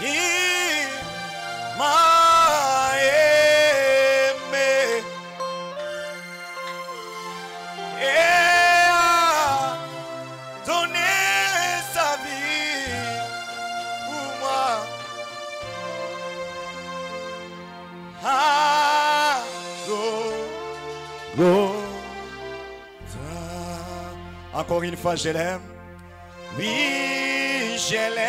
il m'a aimé et a donné sa vie pour moi. Encore une fois, je l'aime. Oui, je l'aime.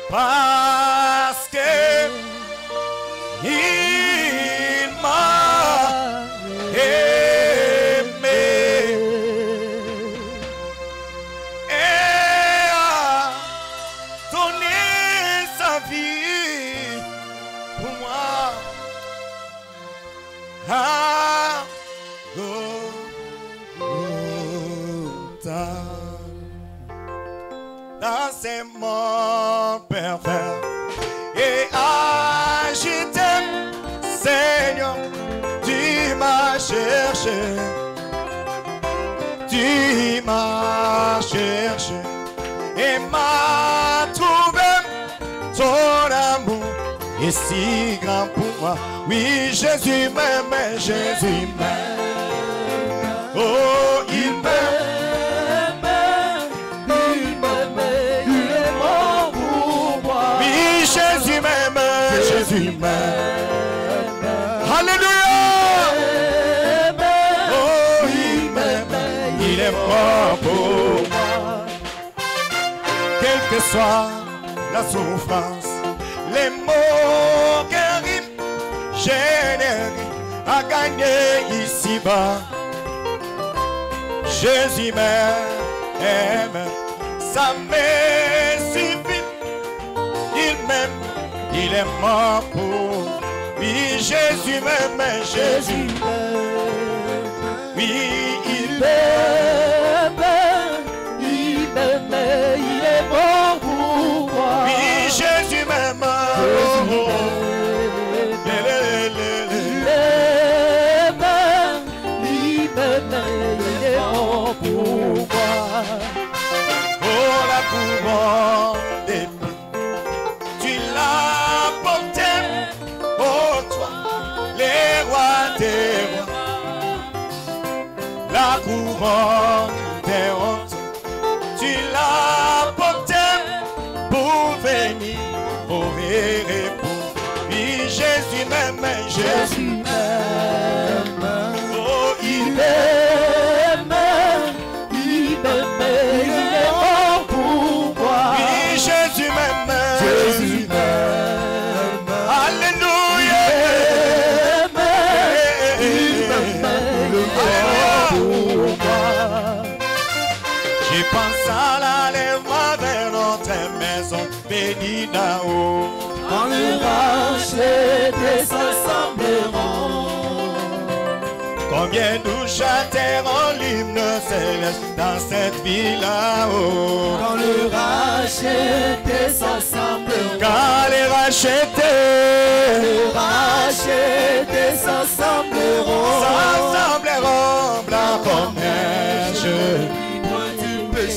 Parce que il m'a aimé et a donné sa vie pour moi. Ah, Golgotha. Dans ces mondes pervers et agité, Seigneur, tu m'as cherché, tu m'as cherché et m'as trouvé. Ton amour est si grand pour moi. Oui, Jésus m'aime, Jésus m'aime. Oh, il m'aime. Jésus m'aime. Alléluia. Oh, il m'aime. Il est mort pour moi. Quelle que soit la souffrance, les moqueries, je n'ai rien à gagner ici-bas. Jésus m'aime. Ça me suffit. Il m'aime. Il est mort pour. Oui, Jésus m'aime, Jésus m'aime. Oui, il m'aime. Il m'aime, il est mort pour moi. Oui, Jésus m'aime. Il est mort pour moi. Oh, la couronne des tu l'as porté, oh toi, les rois des rois, la couronne des hontes, tu l'as porté pour venir, pour répondre. Oui, Jésus m'aime, Jésus m'aime, oh il m'aime, il m'aime, il est mort pour moi. Oui, Jésus m'aime. Jésus m'aime. Alléluia. Il m'aime pour moi. J'y pense à l'enlèvement vers notre maison bénie d'en-haut. Quand le rachet s'assembleront. Combien nous chanterons l'hymne céleste dans cette ville là-haut. Quand le racheté s'assembleront. Quand les rachetés s'assembleront. S'assembleront blancs comme neige.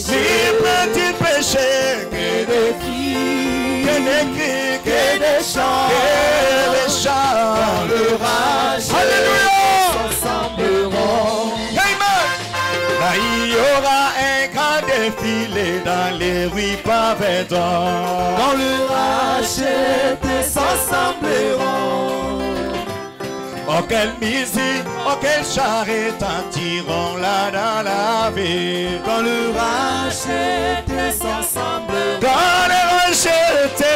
Libre du péché. Que des cris, que des chants. Quand le racheté s'assembleront. Là il y aura un grand défilé dans les rues pavées d'or. Quand le racheté s'assembleront. Oh quelle musique, oh quel char retentiront là dans la ville. Quand le racheté s'assembleront. Quand le racheté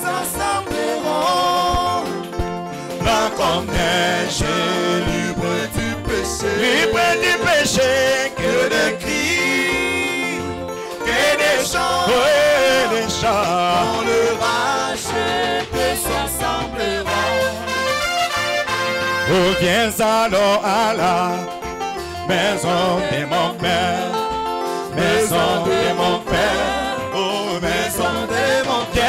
s'assembleront. Blanc comme neige, libre du péché, que des cris, que des chants, oui, des chants. Quand le racheté s'assembleront. Oh, viens alors à la maison de mon père, maison de mon père, oh, maison de mon père.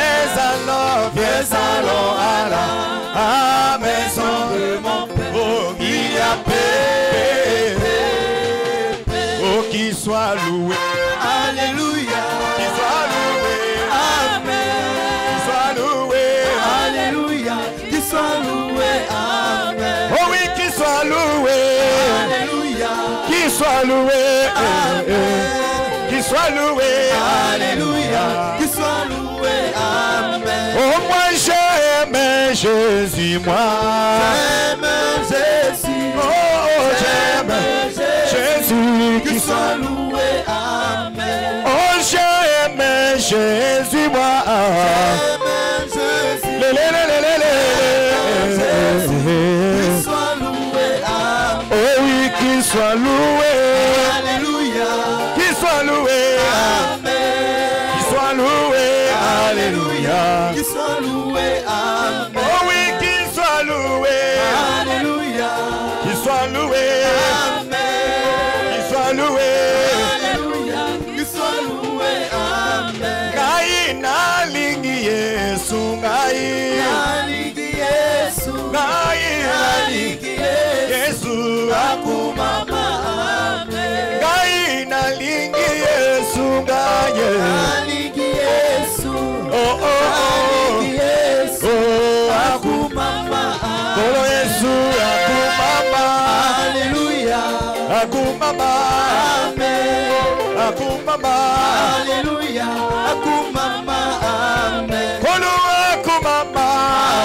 Viens alors à la maison de mon père. Oh, soit loué. Alléluia. Qu'il soit loué. Amen. Qu'il soit loué. Alléluia. Qu'il soit loué. Amen. Oh oui, qu'il soit loué. Alléluia. Qu'il soit loué. Qu'il soit loué. Alléluia. Qu'il soit loué. Amen. Oh moi j'aime Jésus, moi. J'aime Jésus. Oh j'aime Jésus. Qu'il soit loué. Amen. Oh j'aime Jésus, moi. J'aime Jésus. Le, le, le, le, le, le. Qu'il soit loué. Amen. Oh oui, qu'il soit loué. Alléluia. Qu'il soit loué. Amen. Qu'il soit loué. Alléluia. Qu'il soit loué. Amen. Oh oui, qu'il soit loué. Alléluia. Qu'il soit loué. Amen. Qu'il soit loué. Alléluia. Qu'il soit loué. Amen. Ngai nalingi Yesu, ngai. Nalingi Yesu. Ngai Nalingi Yesu. Yesu Akumama. Amen. ngai nalingi Yesu, ngai. Nalingi Yesu. Oh oh oh. Nalingi Yesu. Oh Akumama. Kolo Yesu akumama. Alléluia. Akumama. Amen. Akumama. Alléluia. Akumama. Amen. Kolo akumama.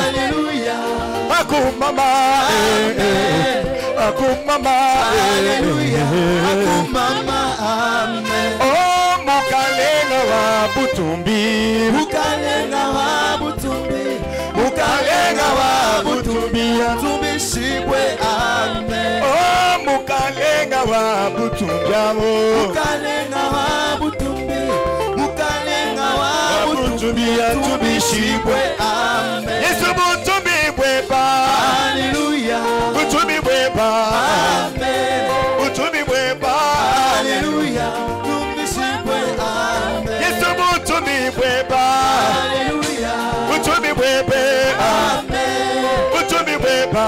Alléluia. Akumama. Akumama. Alléluia. Akumama. Amen. Oh mukalenga wa butumbi. Mukalenga wa butumbi. Mukalenga wa butumbi. Butumbi shibwe. Amen. Oh mukalenga wa butumbi. Mukalenga wa butumbi. Mukalenga wa butumbi. Butumbi shibwe. Amen. Yesu butumbi bweba. Alléluia. Butumbi bweba. Amen. Butumbi bweba. Alléluia. Butumbi shibwe. Amen. Yesu butumbi bweba. Alléluia. Butumbi bwebe. Amen. Butumbi bweba.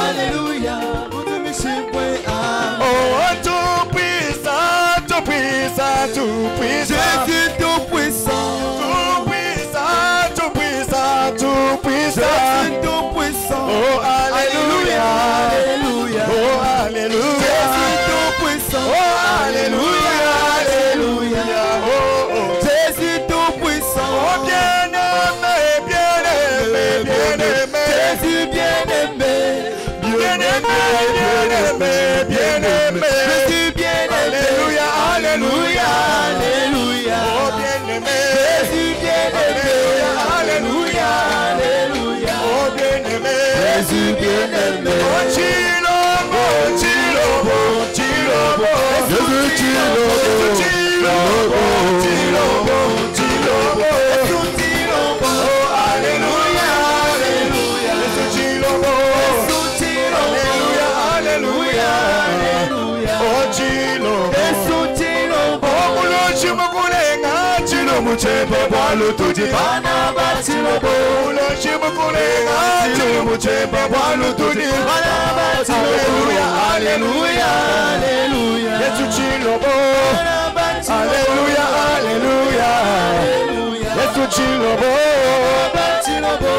Alléluia. Butumbi shibwe. Amen. Oh tout puissant, tout puissant, tout puissant. Jésus tout puissant. Tout puissant, tout puissant, tout puissant. Jésus tout puissant. Oh alléluia. Alléluia. Oh alléluia. Jésus tout puissant. Oh alléluia. Alléluia. Oh oh. Jésus tout puissant. Oh bien-aimé, bien-aimé, bien-aimé. Jésus bien-aimé. Bien-aimé, bien-aimé, bien-aimé. Jésus bien-aimé. Alléluia, alléluia. Alléluia. Oh bien-aimé. Jésus bien-aimé. Alléluia. Alléluia. Oh bien-aimé. Jésus bien-aimé. Oh Chilobo, Chilobo, Chilobo. Jésus Chilobo. Chilobo, Chilobo, Chilobo. Chilobo. Oh alléluia, alléluia. Chilobo. Alléluia, alléluia. Oh Chilobo. Chilobo. Oh mulochi mukulenga chilo muchembe bwalutuji. Bana ba Chilobo. Mulochi mukulenga chilo muchembe bwalutuji. Bana ba Chilobo. Alléluia, Alléluia. Yesu Chilobo. Bana ba Chilobo. Alléluia, alléluia. Alléluia. Yesu Chilobo. Ba Chilobo.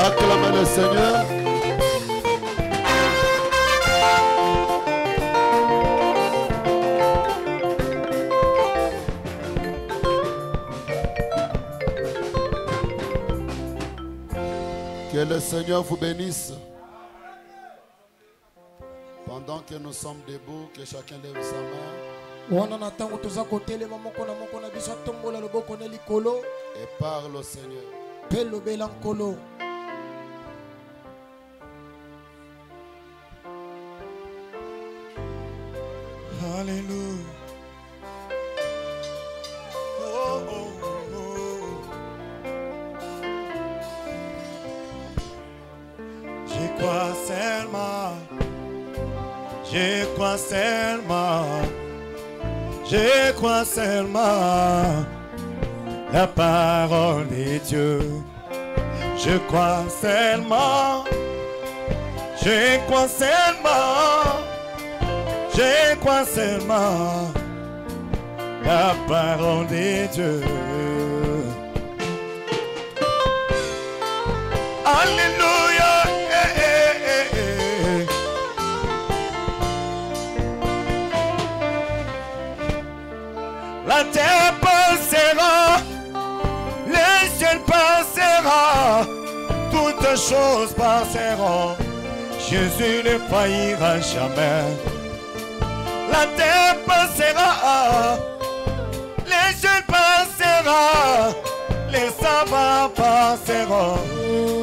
Acclamez le Seigneur. Que le Seigneur vous bénisse. Pendant que nous sommes debout, que chacun lève sa main et parle au Seigneur. Alléluia. Oh, oh, oh. Je crois seulement, je crois seulement, je crois seulement la parole de Dieu. Je crois seulement, Je crois seulement la parole de Dieu. Alléluia. La terre passera, les cieux passera, toutes choses passeront. Jésus ne faillira jamais. La terre passera, les cieux passera, les sabbats passeront.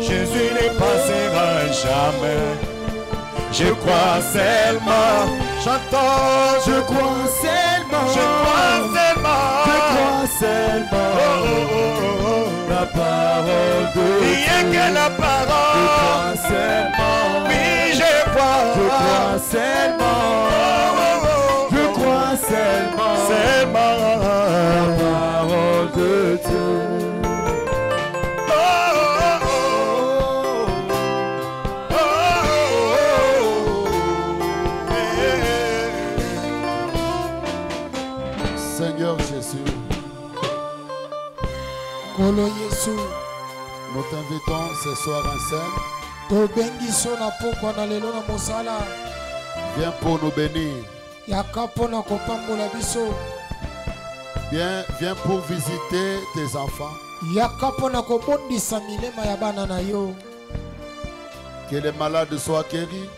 Jésus ne passera jamais. Je crois seulement, chantons, je crois seulement, je crois seulement, la parole de Dieu. Rien que la parole, je crois seulement, oui je crois seulement, je crois seulement, la parole de Dieu. Seigneur Jésus, nous t'invitons ce soir en scène. Viens pour nous bénir. Viens pour visiter tes enfants. Que les malades soient guéris.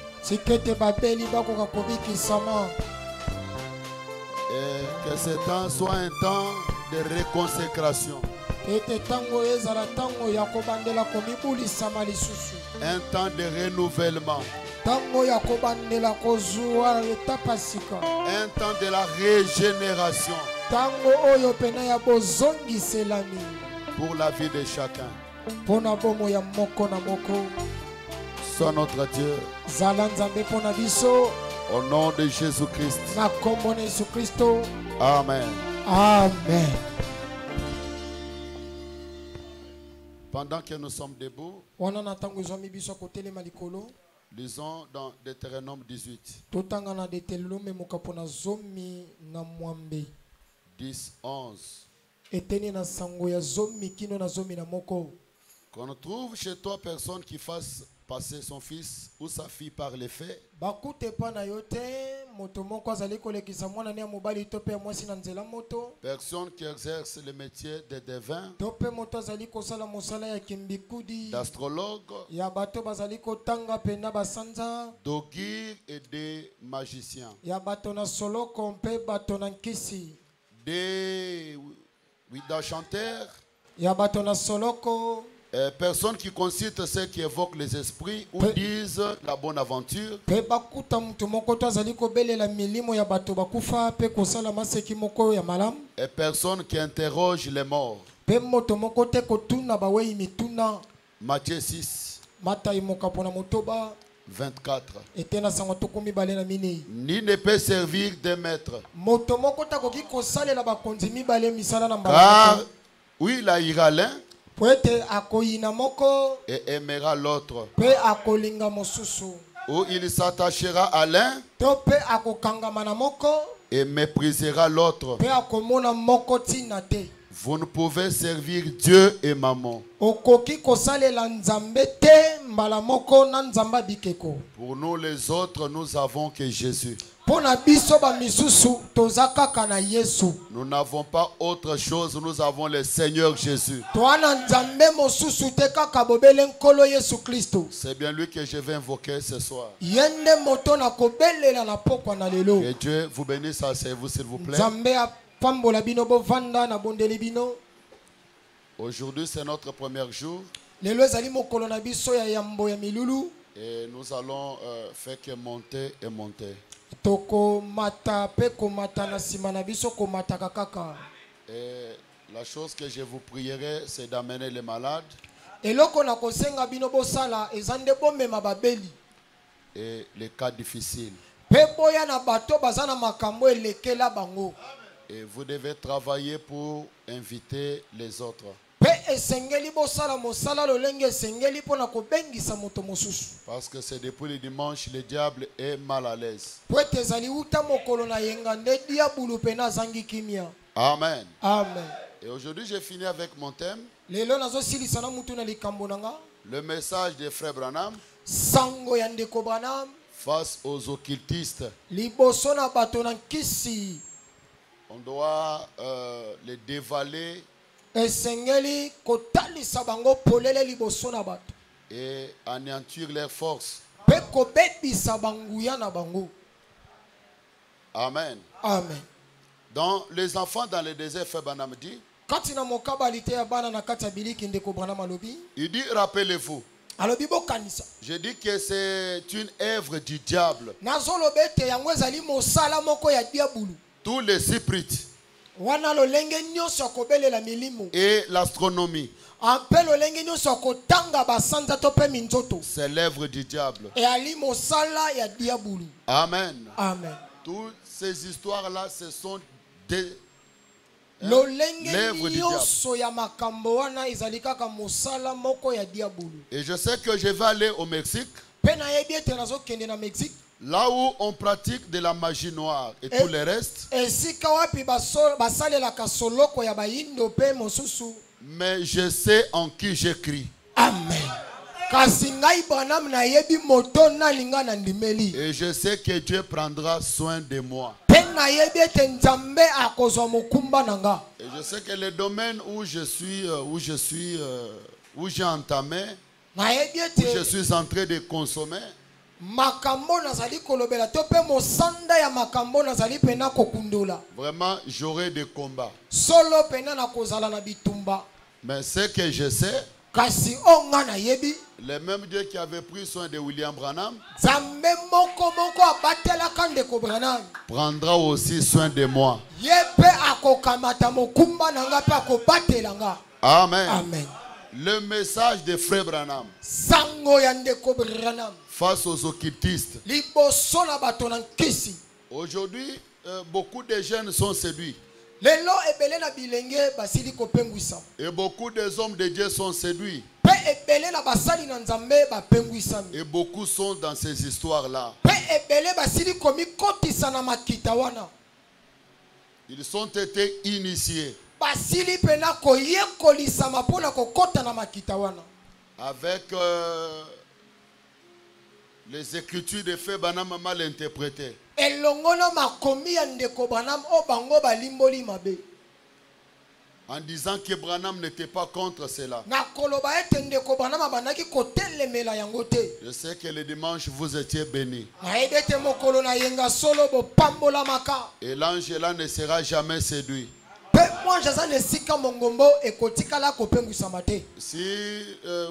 Et que ce temps soit un temps de reconsécration. Un temps de renouvellement. Un temps de la régénération. Pour la vie de chacun. Sois notre Dieu. Au nom de Jésus-Christ. Amen. Amen. Pendant que nous sommes debout, lisons dans Deutéronome 18. 10, 11. Qu'on trouve chez toi personne qui fasse passer son fils ou sa fille par les faits. Personne qui exerce le métier de devin, d'astrologue, d'augure et de magicien, d'enchanteur, personnes qui consultent ceux qui évoquent les esprits ou disent la bonne aventure. Et personnes qui interrogent les morts. Matthieu 6, 24. Ni ne peut servir deux maîtres. Car oui, il haïra l'un et aimera l'autre. Ou il s'attachera à l'un et méprisera l'autre. Vous ne pouvez servir Dieu et maman. Pour nous les autres, nous avons que Jésus. Nous n'avons pas autre chose, nous avons le Seigneur Jésus. C'est bien lui que je vais invoquer ce soir. Que Dieu vous bénisse, asseyez-vous s'il vous plaît. Aujourd'hui c'est notre premier jour. Et nous allons faire que monter et monter. Et la chose que je vous prierai, c'est d'amener les malades et les cas difficiles. Et vous devez travailler pour inviter les autres. Parce que c'est depuis le dimanche, le diable est mal à l'aise. Amen. Amen. Et aujourd'hui, j'ai fini avec mon thème. Le message de Frère Branham face aux occultistes. On doit les dévaler et anéantir leurs forces. Amen. Amen. Donc, les enfants dans le désert, Frère Branham dit, il dit, rappelez-vous, je dis que c'est une œuvre du diable. Tous les spirites et l'astronomie, c'est l'œuvre du diable. Amen. Amen. Toutes ces histoires-là, ce sont des l'œuvre du diable. Et je sais que je vais aller au Mexique, là où on pratique de la magie noire et tout le reste. Mais je sais en qui j'écris. Amen. Et je sais que Dieu prendra soin de moi. Et je sais que le domaine où j'ai entamé, où je suis en train de consommer, vraiment j'aurai des combats. Mais ce que je sais, le même Dieu qui avait pris soin de William Branham prendra aussi soin de moi. Amen. Amen. Le message de Frère Branham face aux occultistes. Aujourd'hui, beaucoup de jeunes sont séduits. Et beaucoup des hommes de Dieu sont séduits. Et beaucoup sont dans ces histoires-là. Ils ont été initiés avec les écritures de Frère Branham mal interprétées. En disant que Branham n'était pas contre cela. Je sais que le dimanche vous étiez bénis. Et l'ange là ne sera jamais séduit. Si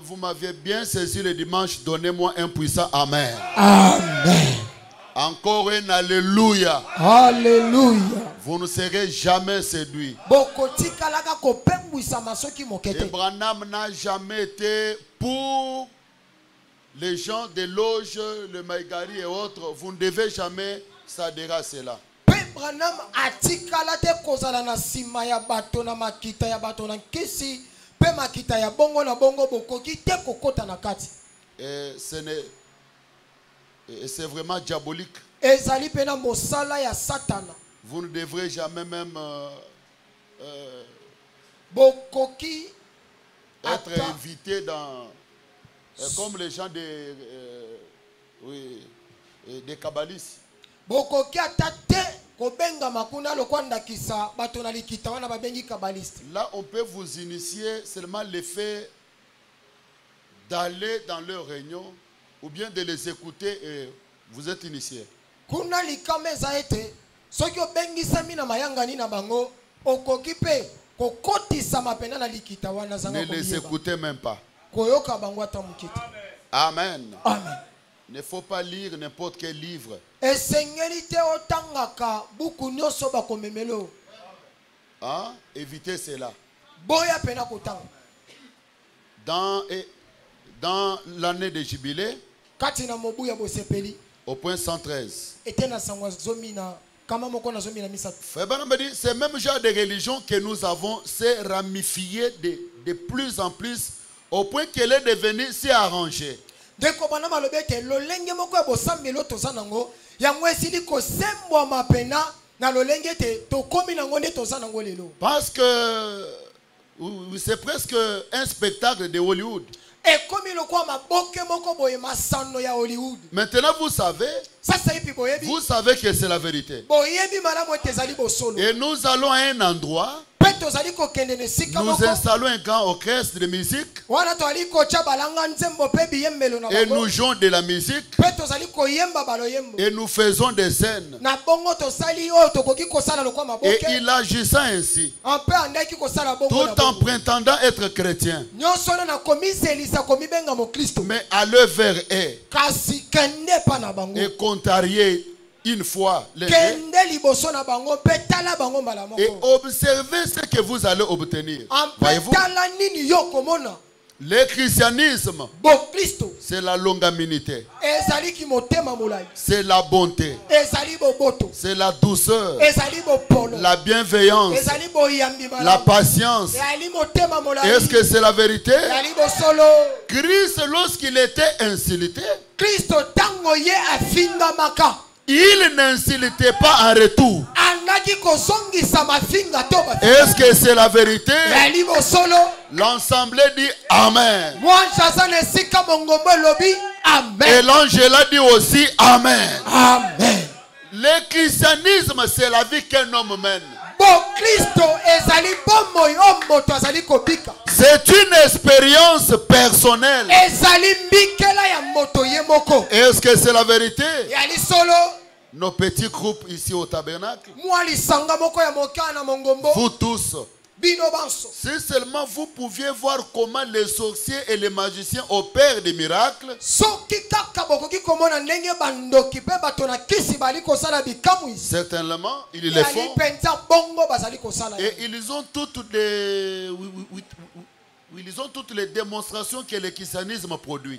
vous m'aviez bien saisi le dimanche, donnez-moi un puissant amen. Amen. Encore un alléluia. Alléluia. Vous ne serez jamais séduit. Et Branham n'a jamais été pour les gens des loges, le Maïgari et autres. Vous ne devez jamais s'adhérer à cela. Et c'est vraiment diabolique. Vous ne devrez jamais même être invité dans comme les gens des kabbalistes. Là, on peut vous initier seulement le fait d'aller dans leur réunion ou bien de les écouter et vous êtes initié. Ne les écoutez même pas. Amen. Amen. Il ne faut pas lire n'importe quel livre. Hein? Évitez cela. Dans l'année de jubilé, au point 113, Frère Branham dit, ce même genre de religion que nous avons s'est ramifié de de plus en plus au point qu'elle est devenue si arrangée. Parce que c'est presque un spectacle de Hollywood. Maintenant vous savez que c'est la vérité. Et nous allons à un endroit. Nous installons un grand orchestre de musique. Et nous jouons de la musique. Et nous faisons des scènes. Et il agissait ainsi, tout en prétendant être chrétien. Mais à leur vers est et contrarié une fois les deux, et observez ce que vous allez obtenir. Voyez-vous, le christianisme, c'est la longanimité, c'est la bonté, c'est la douceur, la bienveillance, la patience. Est-ce que c'est la vérité? Christ, lorsqu'il était insulté, il n'insultait pas en retour. Est-ce que c'est la vérité? L'ensemble dit Amen. Et l'angel a dit aussi Amen. Amen. Le christianisme, c'est la vie qu'un homme mène. C'est une expérience personnelle. Est-ce que c'est la vérité? Nos petits groupes ici au tabernacle, vous tous, si seulement vous pouviez voir comment les sorciers et les magiciens opèrent des miracles, certainement ils les font. Et ils ont toutes les démonstrations que le christianisme produit.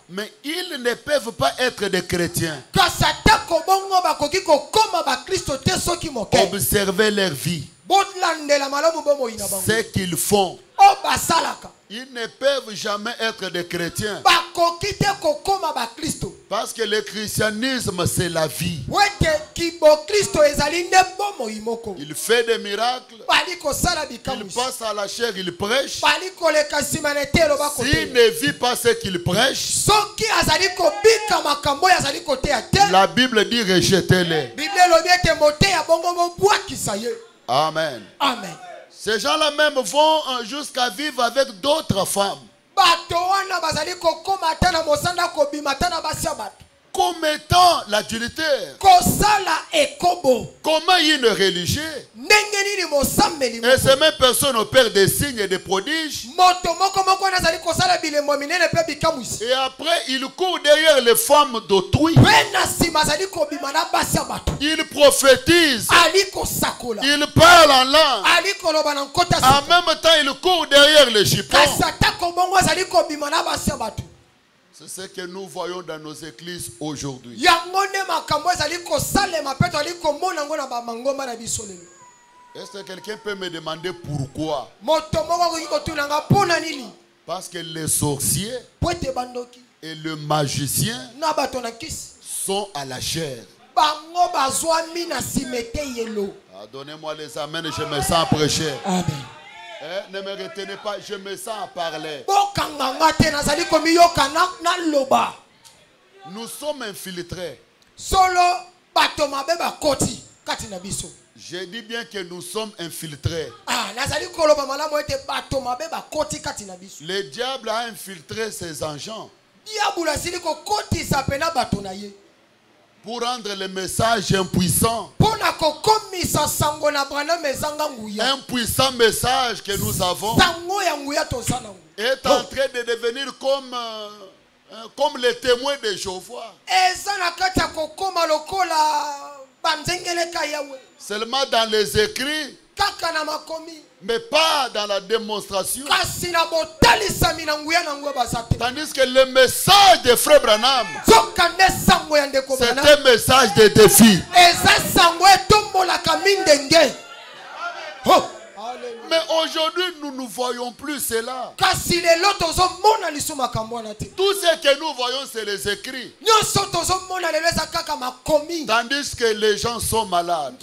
Mais ils ne peuvent pas être des chrétiens. Observez leur vie, ce qu'ils font. Ils ne peuvent jamais être des chrétiens. Parce que le christianisme, c'est la vie. Il fait des miracles. Il passe à la chair, il prêche. S'il ne vit pas ce qu'il prêche, la Bible dit rejetez-les. Amen. Amen. Ces gens-là même vont jusqu'à vivre avec d'autres femmes. Comme étant l'adultère. Comment une religieux. Et ces mêmes personnes opèrent des signes et des prodiges. Et après, ils courent derrière les femmes d'autrui. Ils prophétisent. Ils parlent en langue. En même temps, ils courent derrière les jupons. C'est ce que nous voyons dans nos églises aujourd'hui. Est-ce que quelqu'un peut me demander pourquoi? Parce que les sorciers et le magicien sont à la chair. Donnez-moi les amens, je me sens prêcher. Amen. Ne me retenez pas, je me sens à parler. Nous sommes infiltrés. Je dis bien que nous sommes infiltrés. Le diable a infiltré ses agents pour rendre le message impuissant. Un puissant message que nous avons est en train de devenir comme les témoins de Jéhovah. Seulement Seulement dans les écrits, Mais pas dans la démonstration. Tandis que le message de Frère Branham, c'est un message de défi. Mais aujourd'hui, nous ne voyons plus cela. Tout ce que nous voyons, c'est les écrits. Tandis que les gens sont malades.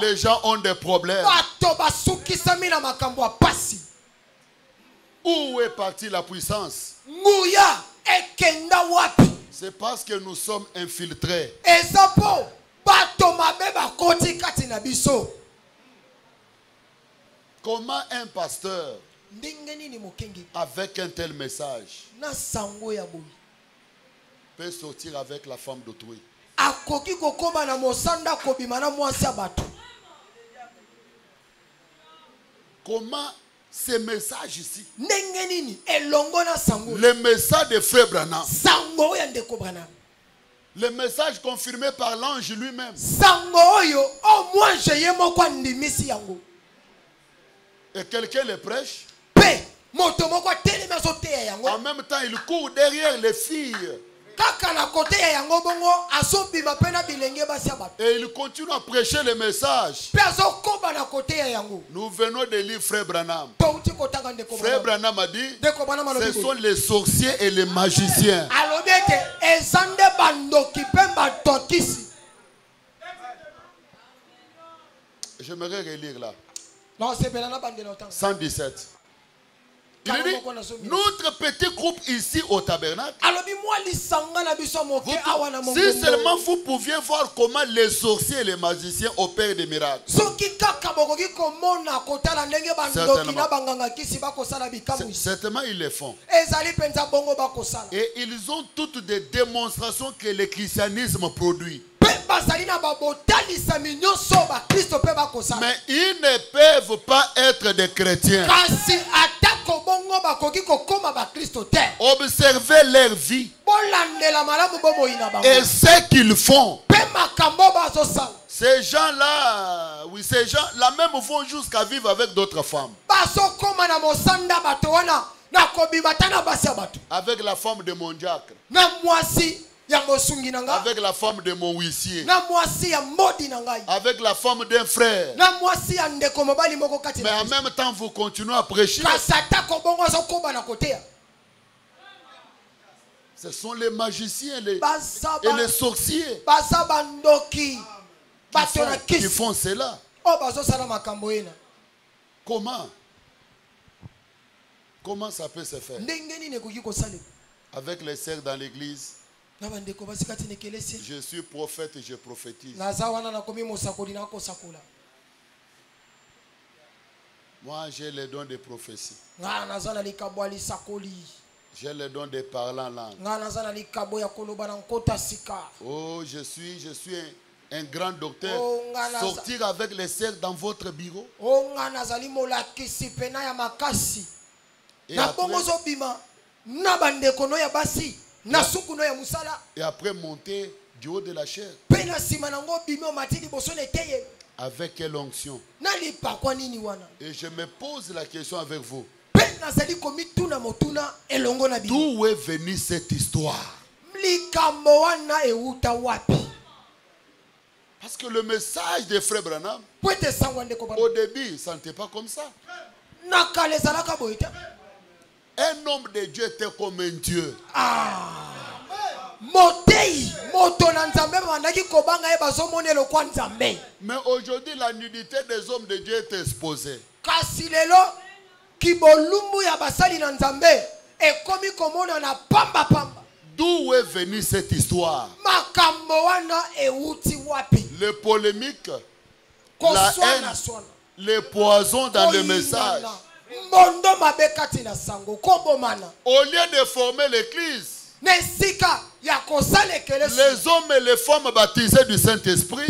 Les gens ont des problèmes. Où est partie la puissance? C'est parce que nous sommes infiltrés. Comment un pasteur, avec un tel message, peut sortir avec la femme d'autrui? Comment ce message ici, le message de Frère Branham, le message confirmé par l'ange lui-même, et quelqu'un le prêche, en même temps il court derrière les filles et il continue à prêcher le message. Nous venons de lire Frère Branham. Frère Branham a dit, ce sont les sorciers et les magiciens. J'aimerais relire là. 117. Il dit, notre petit groupe ici au tabernacle, si seulement vous pouviez voir comment les sorciers et les magiciens opèrent des miracles. Certainement ils le font. Et ils ont toutes des démonstrations que le christianisme produit. Mais ils ne peuvent pas être des chrétiens. Observez leur vie et ce qu'ils font. Ces gens-là, oui, ces gens-là même vont jusqu'à vivre avec d'autres femmes. Avec la femme de mon diacre. Avec la femme de mon huissier. Avec la femme d'un frère. Mais en même temps, vous continuez à prêcher. Ce sont les magiciens et les sorciers qui font cela. Comment ça peut se faire? Avec les sœurs dans l'église. Je suis prophète et je prophétise. Moi, j'ai le don de prophétie. J'ai le don de parler en langue. Oh, je suis un grand docteur. Sortir avec les sœurs dans votre bureau. Et après monter du haut de la chair. Avec quelle onction? Et je me pose la question avec vous. D'où est venue cette histoire? Parce que le message de Frère Branham, au début, ça n'était pas comme ça. Un homme de Dieu était comme un Dieu. Mais aujourd'hui, la nudité des hommes de Dieu est exposée. D'où est venue cette histoire? Les polémiques, la haine, les poisons dans le message. Au lieu de former l'église, les hommes et les femmes baptisés du Saint-Esprit.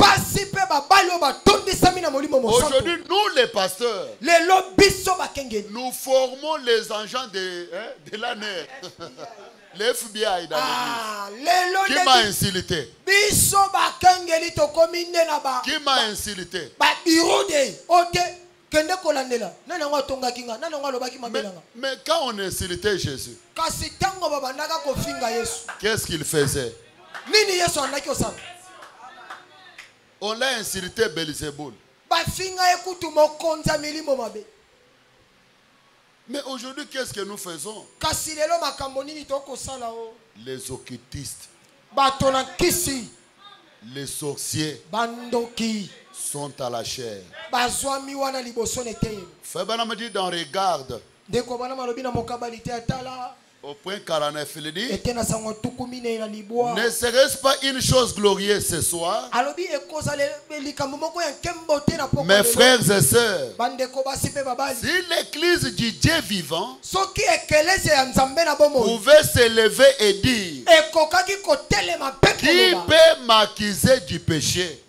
Aujourd'hui, nous les pasteurs, nous formons les agents de la nerf. Le FBI dans l'église. Qui m'a insulté? Qui m'a insulté? Mais quand on insultait Jésus, qu'est-ce qu'il faisait? On l'a insulté Belzéboul. Mais aujourd'hui, qu'est-ce que nous faisons? Les occultistes, les sorciers sont à la chair. Fabana me dit dans Regarde, au point 49, il dit: ne serait-ce pas une chose glorieuse ce soir, mes frères et sœurs, si l'église du Dieu vivant pouvait s'élever et dire: qui peut m'accuser du péché?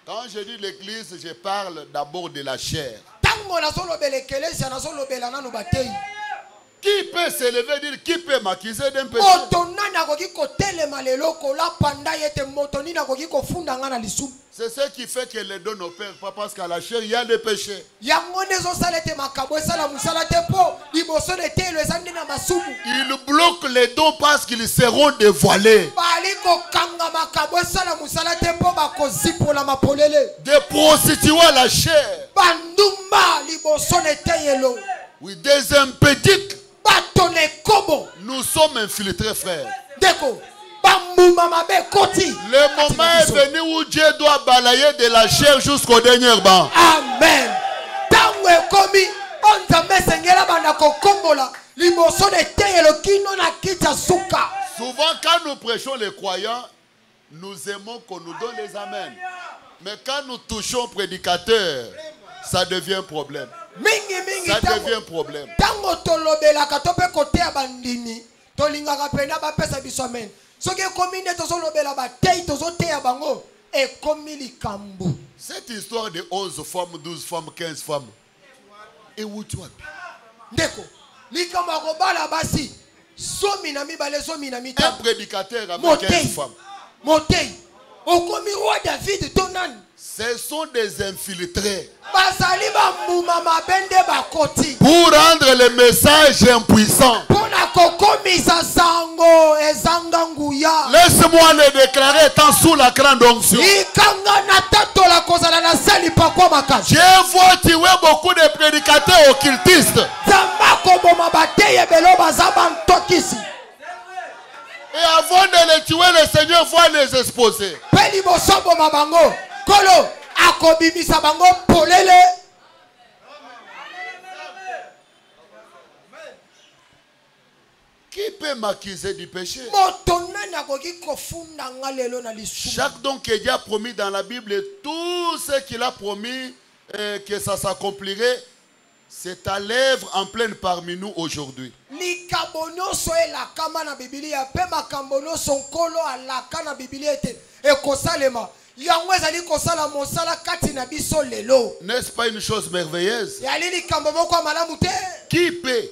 Quand je dis l'église, je parle d'abord de la chair. Qui peut s'élever et dire: qui peut m'accuser d'un péché? C'est ce qui fait que les dons n'opèrent pas, parce qu'à la chair il y a le péché. Ils bloquent les dons parce qu'ils seront dévoilés. Des prostituées à la chair. Oui, des impédiques. Nous sommes infiltrés, frères. Le moment est venu où Dieu doit balayer de la chair jusqu'au dernier banc. Amen. Souvent quand nous prêchons les croyants, nous aimons qu'on nous donne les amens. Mais quand nous touchons au prédicateur, ça devient un problème. Ça devient un problème. Cette histoire de 11 femmes, 12 femmes, 15 femmes, et où tu as un prédicateur avec 15 femmes. Ce sont des infiltrés pour rendre le message impuissant. Laisse-moi le déclarer étant sous la grande onction. Je vois tuer beaucoup de prédicateurs occultistes. Et avant de les tuer, le Seigneur va les exposer. Qui peut m'accuser du péché? Chaque don que Dieu a promis dans la Bible, tout ce qu'il a promis que ça s'accomplirait, c'est à l'œuvre en pleine parmi nous aujourd'hui. N'est-ce pas une chose merveilleuse? Qui peut?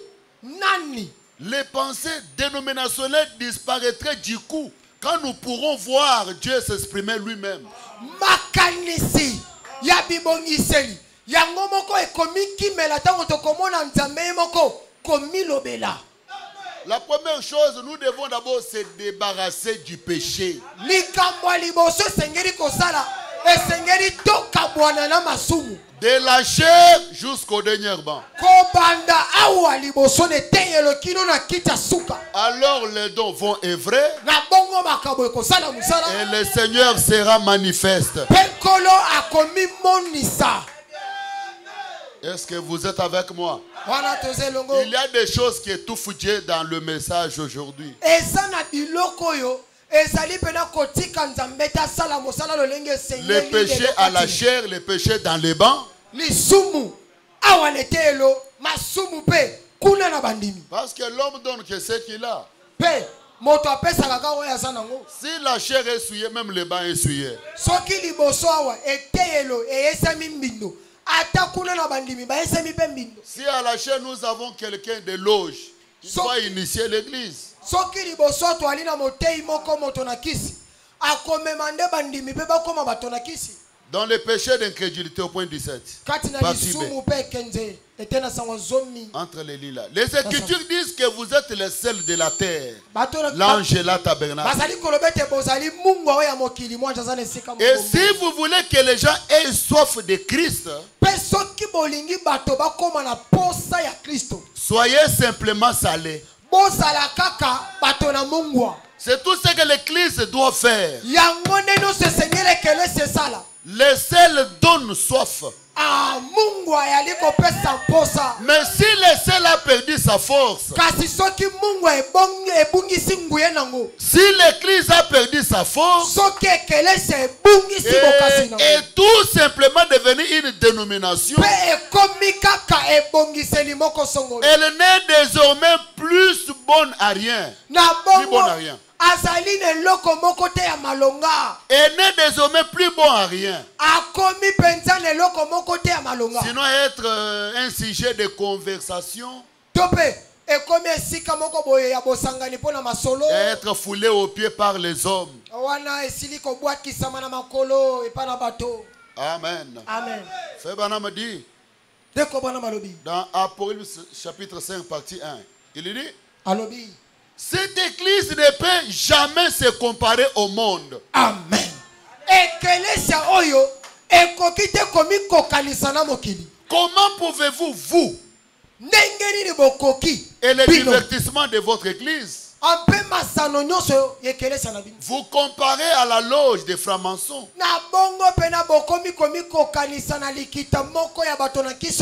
Les pensées dénominationnelles disparaîtraient du coup quand nous pourrons voir Dieu s'exprimer lui-même. La première chose, nous devons d'abord se débarrasser du péché. De la chair jusqu'au dernier banc. Alors les dons vont œuvrer et le Seigneur sera manifeste. Est-ce que vous êtes avec moi? Il y a des choses qui étouffent Dieu dans le message aujourd'hui. Les péchés à la chair, les péchés dans les bancs. Parce que l'homme donne que ce qu'il a. Si la chair est souillée, même les bancs est souillé. Si à la chaîne nous avons quelqu'un de loge, il doit initier l'église. Dans le péché d'incrédulité au point 17. Entre les lits là. Les Écritures disent que vous êtes les sels de la terre. L'ange est là, tabernacle. Et si vous voulez que les gens aient soif de Christ, soyez simplement salés. C'est tout ce que l'église doit faire. Les sels donnent soif. Mais si le sel a perdu sa force, si l'église a perdu sa force, et tout simplement devenu une dénomination, elle n'est désormais plus bonne à rien. Plus bonne à rien. Et n'est désormais plus bon à rien. Sinon être un sujet de conversation. Être foulé aux pieds par les hommes. Amen. Amen. Fébana dit dans Apocalypse chapitre 5 partie 1. Il dit cette église ne peut jamais se comparer au monde. Amen. Comment pouvez-vous, vous, et le divertissement de votre église, vous comparer à la loge des francs-maçons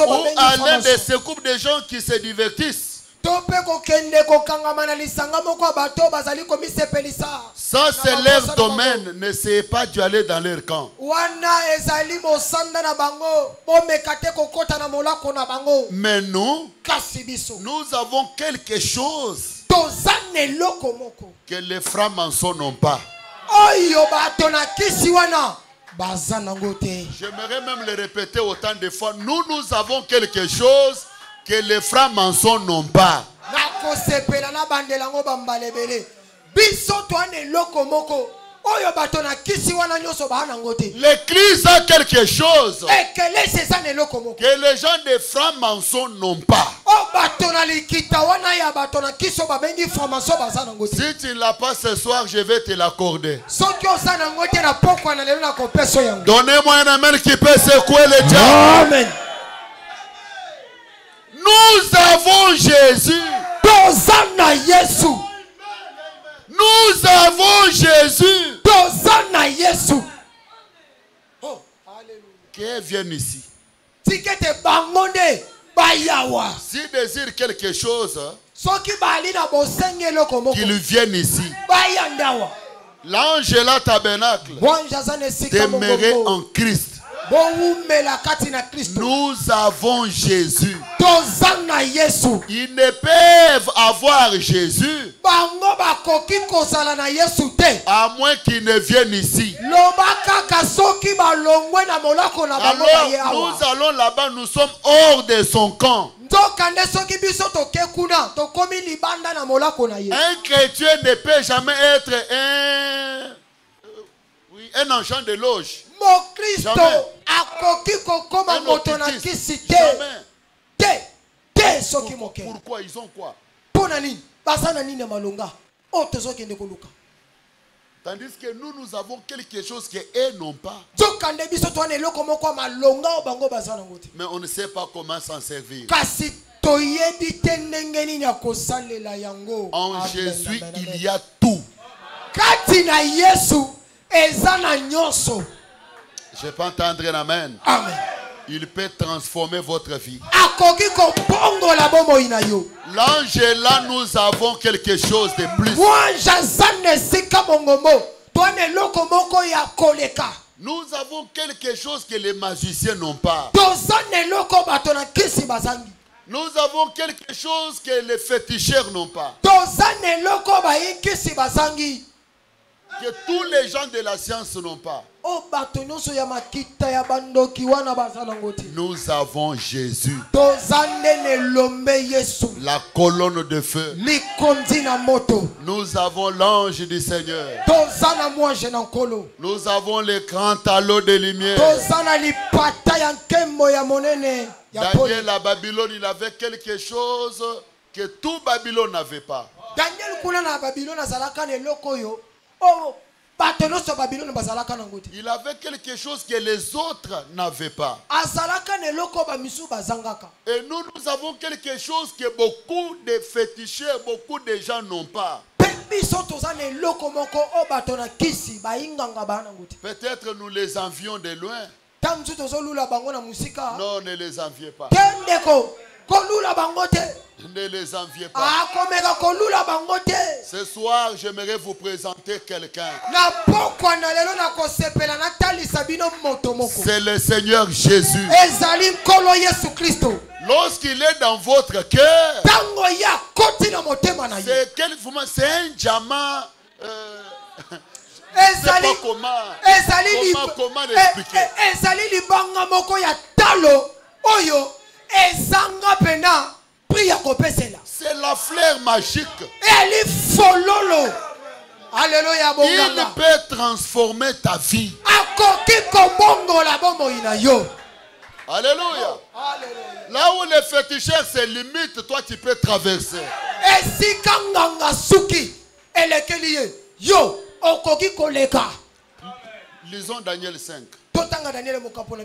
ou à l'un de ces couples de gens qui se divertissent? Ça, c'est leur domaine. N'essayez pas d'y aller dans leur camp. Mais nous avons quelque chose que les francs-maçons n'ont pas. J'aimerais même le répéter autant de fois. Nous avons quelque chose que les francs-maçons n'ont pas. L'église a quelque chose que les gens des francs-maçons n'ont pas. Si tu ne l'as pas ce soir, je vais te l'accorder. Donnez-moi un amen qui peut secouer le diable. Amen. Nous avons Jésus. Nous avons Jésus. Qui viennent ici. S'ils désirent quelque chose, qu'ils viennent ici. L'ange est là, tabernacle. Demeurer en Christ. Nous avons Jésus. Ils ne peuvent avoir Jésus à moins qu'ils ne viennent ici. Alors nous allons là-bas, nous sommes hors de son camp. Un chrétien ne peut jamais être un agent de loge. Pourquoi ils ont quoi? Tandis que nous avons quelque chose qu'eux n'ont pas. Mais on ne sait pas comment s'en servir. En Jésus, il y a tout. Je peux entendre un amen. Amen. Il peut transformer votre vie. L'ange est là, nous avons quelque chose de plus. Nous avons quelque chose que les magiciens n'ont pas. Nous avons quelque chose que les féticheurs n'ont pas. que tous les gens de la science n'ont pas. Nous avons Jésus, la colonne de feu. Nous avons l'ange du Seigneur. Nous avons les grands talons de lumière. Daniel à Babylone, il avait quelque chose que tout Babylone n'avait pas. Il avait quelque chose que les autres n'avaient pas. Et nous avons quelque chose que beaucoup de féticheurs, beaucoup de gens n'ont pas. Peut-être nous les envions de loin. Non, ne les enviez pas. Ne les enviez pas. Ce soir, j'aimerais vous présenter quelqu'un. C'est le Seigneur Jésus. Lorsqu'il est dans votre cœur, c'est un diamant. Je ne sais pas comment l'expliquer. C'est la fleur magique. Il peut transformer ta vie. Alléluia. Là où les féticheurs se limitent, toi tu peux traverser. Lisons Daniel 5.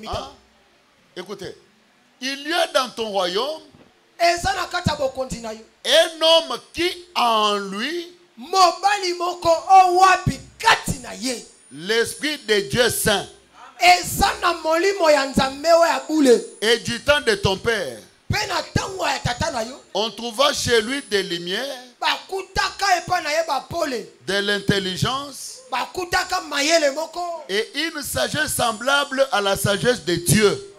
Hein? Écoutez, il y a dans ton royaume un homme qui en lui l'Esprit de Dieu Saint et du temps de ton père, on trouva chez lui des lumières, de l'intelligence et une sagesse semblable à la sagesse de Dieu.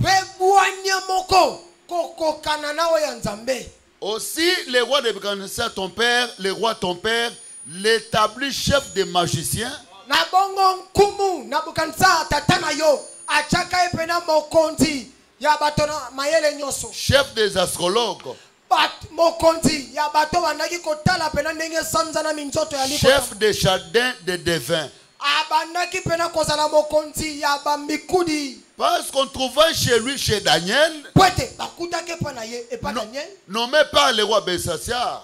Aussi le roi de Nebuchadnezzar, ton père, le roi ton père, l'établit chef des magiciens, chef des astrologues, chef des chardins, des devins. Parce qu'on trouvait chez lui, chez Daniel, nommé par le roi Belsassar,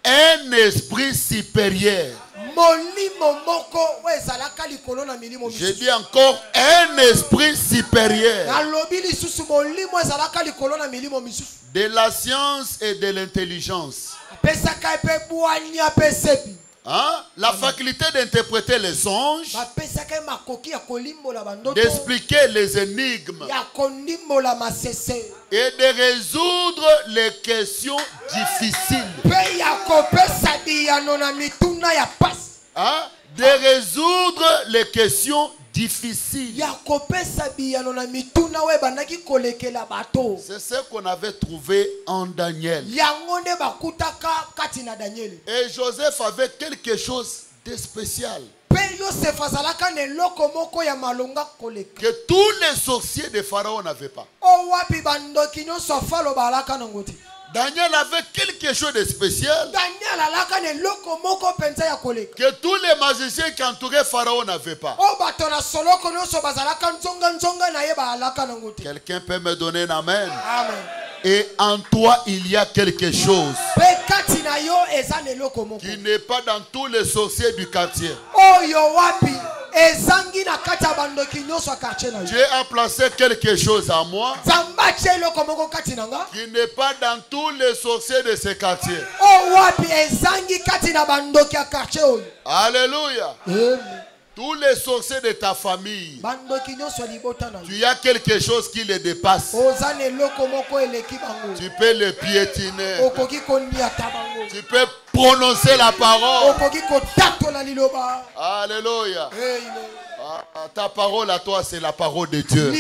un esprit supérieur. Je dis encore un esprit supérieur. De la science et de l'intelligence. Hein? La faculté d'interpréter les songes, d'expliquer les énigmes et de résoudre les questions difficiles. Hein? De résoudre les questions difficiles. C'est ce qu'on avait trouvé en Daniel. Et Joseph avait quelque chose de spécial que tous les sorciers de Pharaon n'avaient pas. Daniel avait quelque chose de spécial que tous les magiciens qui entouraient Pharaon n'avaient pas. Quelqu'un peut me donner un amen? Amen. Et en toi il y a quelque chose qui n'est pas dans tous les sorciers du quartier. Dieu a placé quelque chose en moi qui n'est pas dans tous les sorciers de ce quartier. Alléluia. Tous les sorciers de ta famille, tu as quelque chose qui les dépasse. Tu peux les piétiner. Tu peux prononcer la parole. Alléluia. Ta parole à toi, c'est la parole de Dieu.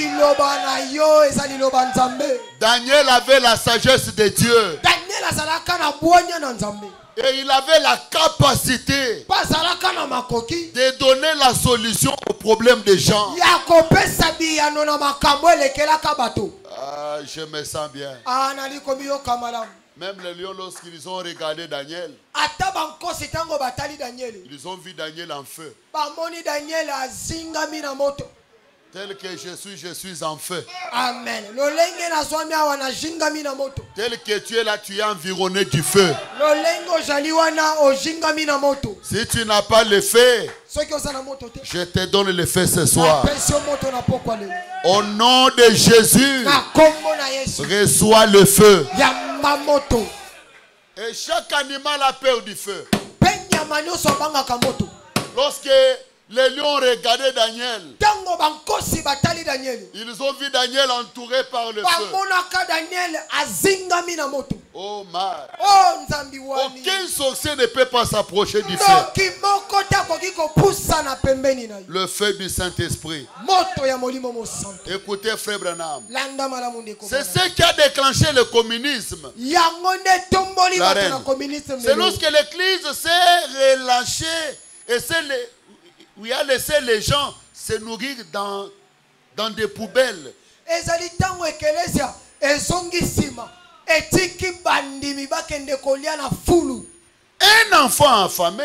Daniel avait la sagesse de Dieu. Et il avait la capacité de donner la solution aux problèmes des gens. Ah, je me sens bien. Même les lions, lorsqu'ils ont regardé Daniel, ils ont vu Daniel en feu. Tel que je suis en feu. Amen. Tel que tu es là, tu es environné du feu. Si tu n'as pas le feu, je te donne le feu ce soir. Au nom de Jésus, reçois le feu. Et chaque animal a peur du feu. Lorsque les lions regardaient Daniel, ils ont vu Daniel entouré par le feu. Oh man. Aucun sorcier ne peut pas s'approcher du feu. Le feu du Saint-Esprit. Écoutez, frère Branham, c'est ce qui a déclenché le communisme. C'est lorsque l'Église s'est relâchée et où il a laissé les gens se nourrir dans des poubelles. Un enfant affamé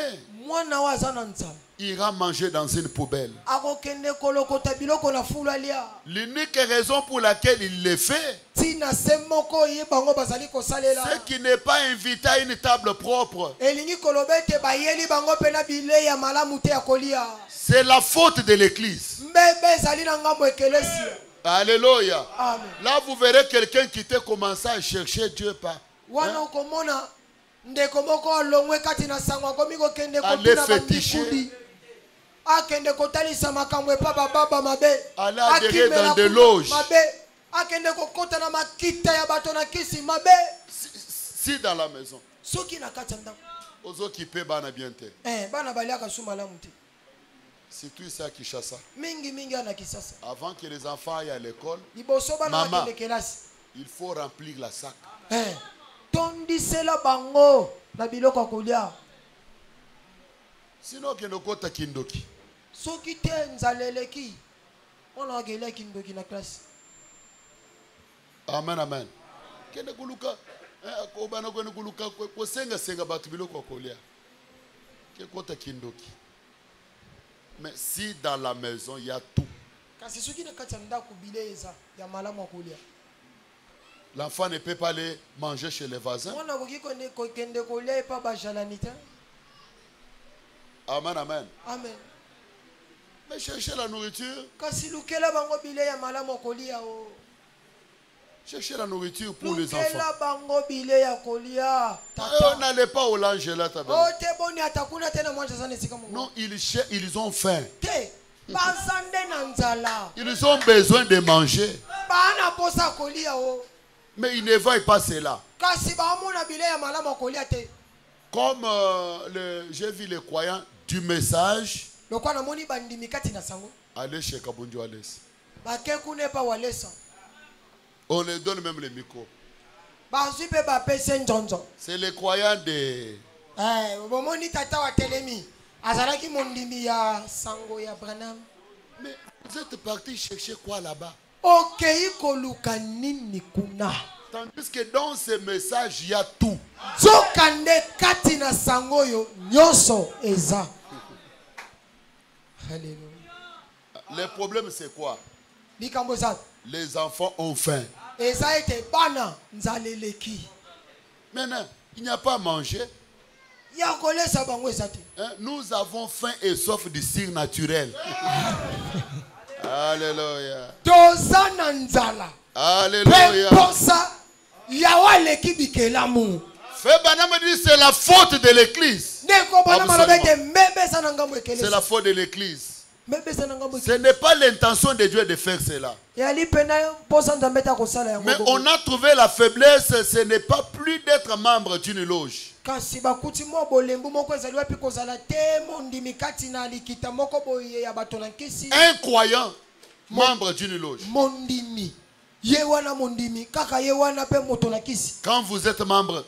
ira manger dans une poubelle. L'unique raison pour laquelle il le fait, c'est qu'il n'est pas invité à une table propre. C'est la faute de l'Église. Alléluia. Là, vous verrez quelqu'un qui t'a commencé à chercher Dieu par. Aller féticher. Aller adhérer dans des loges. Si dans la maison. Aux occupés, c'est tout ça qui chasse. Avant que les enfants aillent à l'école, maman, il faut remplir la sac. Sinon, que nous comptons kindoki. Amen, amen. Mais si dans la maison il y a tout, l'enfant ne peut pas aller manger chez les voisins. Amen, amen. Amen. Mais chercher la nourriture. Chercher la nourriture pour les enfants. On n'allait pas au linge là. Non, ils ont faim. Ils ont besoin de manger. Mais ils ne voient pas cela. Comme j'ai vu les croyants du message. Allez chez Kabundu Alès. On leur donne même le micro. C'est les croyants de. Mais vous êtes partis chercher quoi là-bas? Tandis que dans ce message, il y a tout. Le problème, c'est quoi? Les enfants ont faim. Maintenant, il n'y a pas à manger. Nous avons faim et soif du cire naturel. Alléluia. Alléluia. Frère Branham dit c'est la faute de l'Église. C'est la faute de l'Église. Ce n'est pas l'intention de Dieu de faire cela. Mais on a trouvé la faiblesse, ce n'est pas plus d'être membre d'une loge. Un croyant, membre d'une loge. Quand vous êtes membre,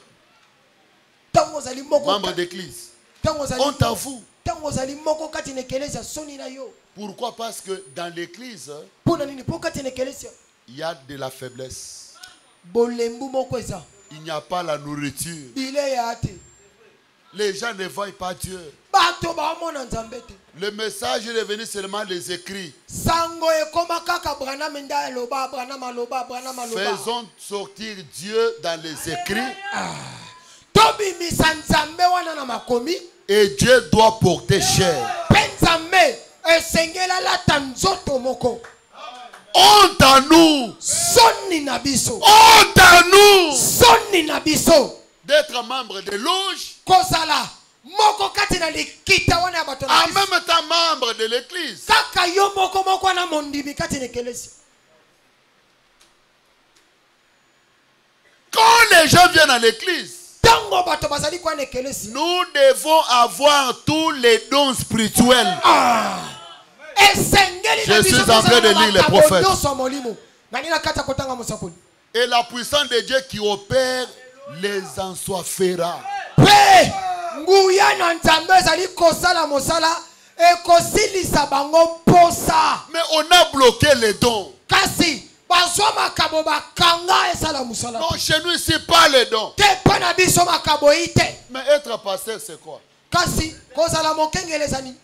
membre d'église, honte à vous. Pourquoi? Parce que dans l'église, il y a de la faiblesse. Il n'y a pas la nourriture. Les gens ne voient pas Dieu. Le message est venu seulement les écrits. Faisons sortir Dieu dans les écrits. Et Dieu doit porter chair. Honte à nous. Honte à nous d'être membre de loge. En même temps membre de l'église. Quand les gens viennent à l'église, nous devons avoir tous les dons spirituels. Je suis en train de lire les prophètes. Et la puissance de Dieu qui opère les ensoiffera. Mais on a bloqué les dons. Non, chez nous, c'est pas les dons. Mais être pasteur, c'est quoi?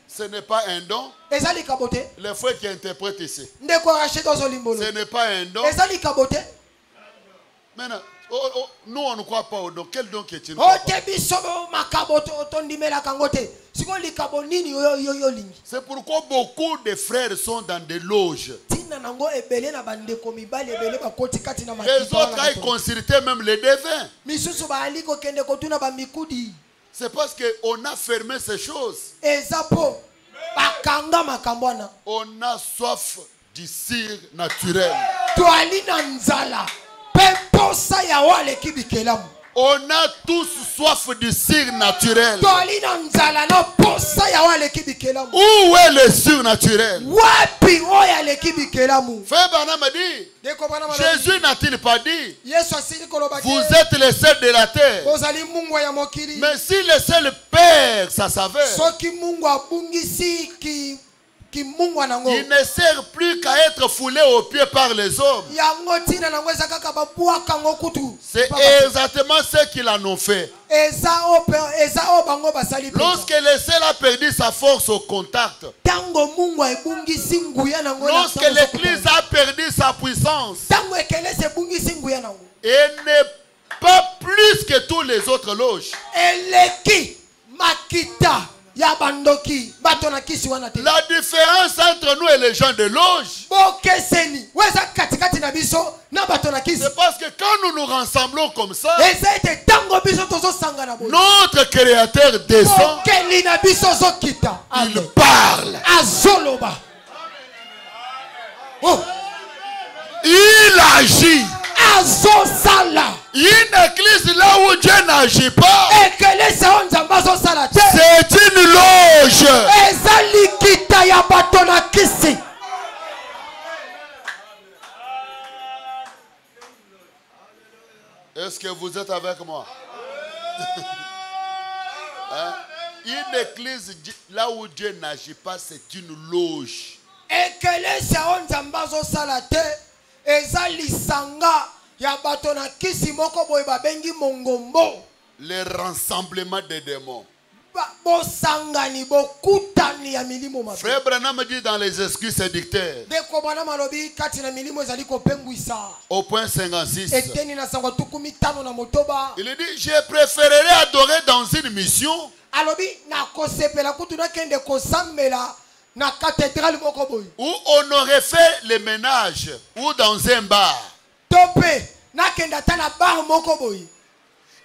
Ce n'est pas un don. Les frères qui interprètent ici. Ce n'est pas un don. Maintenant, nous, on ne croit pas au don. Quel don que tu ne crois pas? C'est pourquoi beaucoup de frères sont dans des loges. Les autres ont consulté même les devins. C'est parce qu'on a fermé ces choses. On a soif du cire naturel. On a tous soif du cire naturel. Où est le surnaturel? Frère Branham a dit, Jésus n'a-t-il pas dit, vous êtes les seuls de la terre. Mais si le seul Père, ça savait, il ne sert plus qu'à être foulé aux pieds par les hommes. C'est exactement ce qu'ils en ont fait. Lorsque le ciel a perdu sa force au contact, lorsque l'église a perdu sa puissance, et n'est pas plus que tous les autres loges. La différence entre nous et les gens de loge, c'est parce que quand nous nous rassemblons comme ça, notre Créateur descend, il parle, il agit. Une église là où Dieu n'agit pas, c'est une loge. Est-ce que vous êtes avec moi? Hein? Une église là où Dieu n'agit pas, c'est une loge. Le rassemblement des démons. Frère Branham dit dans les excuses séducteurs, au point 56, il dit, je préférerais adorer dans une mission où on aurait fait le ménage, ou dans un bar,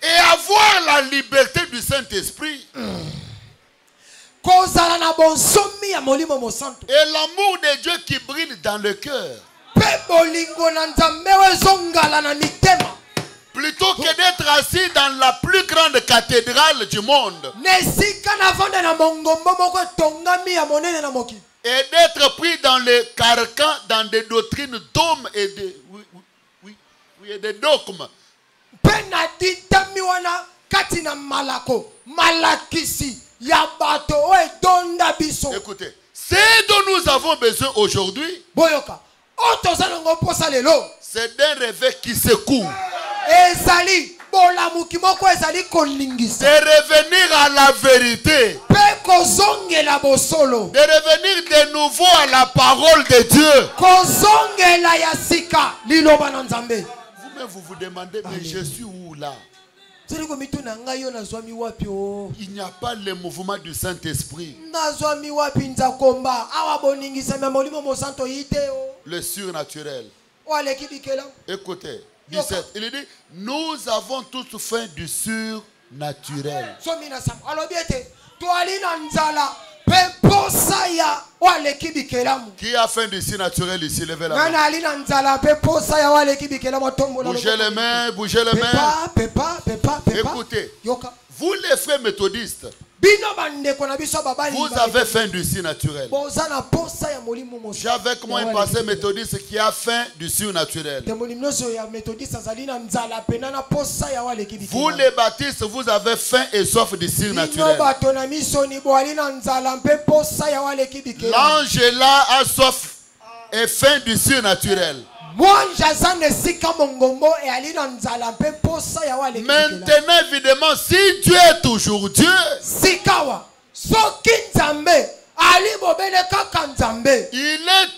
et avoir la liberté du Saint-Esprit, et l'amour de Dieu qui brille dans le cœur, plutôt que d'être assis dans la plus grande cathédrale du monde et d'être pris dans le carcan, dans des doctrines d'hommes et des dogmes. katina malako malakisi ya bato o edonda biso. Écoutez, ce dont nous avons besoin aujourd'hui, boyoka o tozanango posa lelo, c'est d'un réveil qui secoue. ezali bolamuki moko ezali kolingisa, de revenir à la vérité, pe kozongela bosolo, de revenir de nouveau à la parole de Dieu. kozongela ya sika liloba na Nzambe. Vous-même vous vous demandez, mais je suis où là? Il n'y a pas le mouvement du Saint-Esprit. Le surnaturel. Écoutez, 17. Il dit, nous avons tous faim du surnaturel. Qui a faim du surnaturel ici? Levez la main. Bougez les mains, bougez les mains. Écoutez, vous les frères méthodistes, vous avez faim du surnaturel. J'ai avec moi un pasteur méthodiste qui a faim du surnaturel. Vous les baptistes, vous avez faim et soif du surnaturel. L'ange est là, a soif et faim du surnaturel. Maintenant, évidemment, si Dieu est toujours Dieu, il est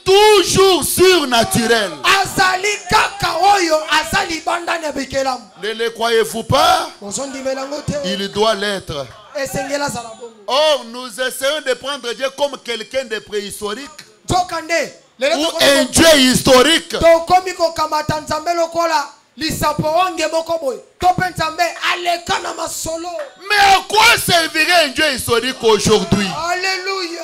toujours surnaturel. Ne le croyez-vous pas? Il doit l'être. Or, nous essayons de prendre Dieu comme quelqu'un de préhistorique ou un Dieu historique. Mais à quoi servirait un Dieu historique aujourd'hui? Alléluia.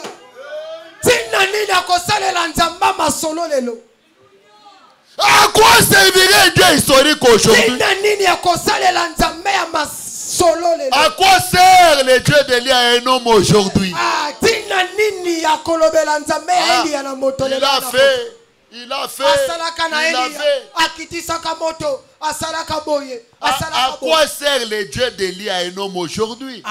À quoi servirait un Dieu historique aujourd'hui? À quoi sert le Dieu d'Élie à un homme aujourd'hui? Il a fait. À quoi sert le Dieu d'Élie à un homme aujourd'hui?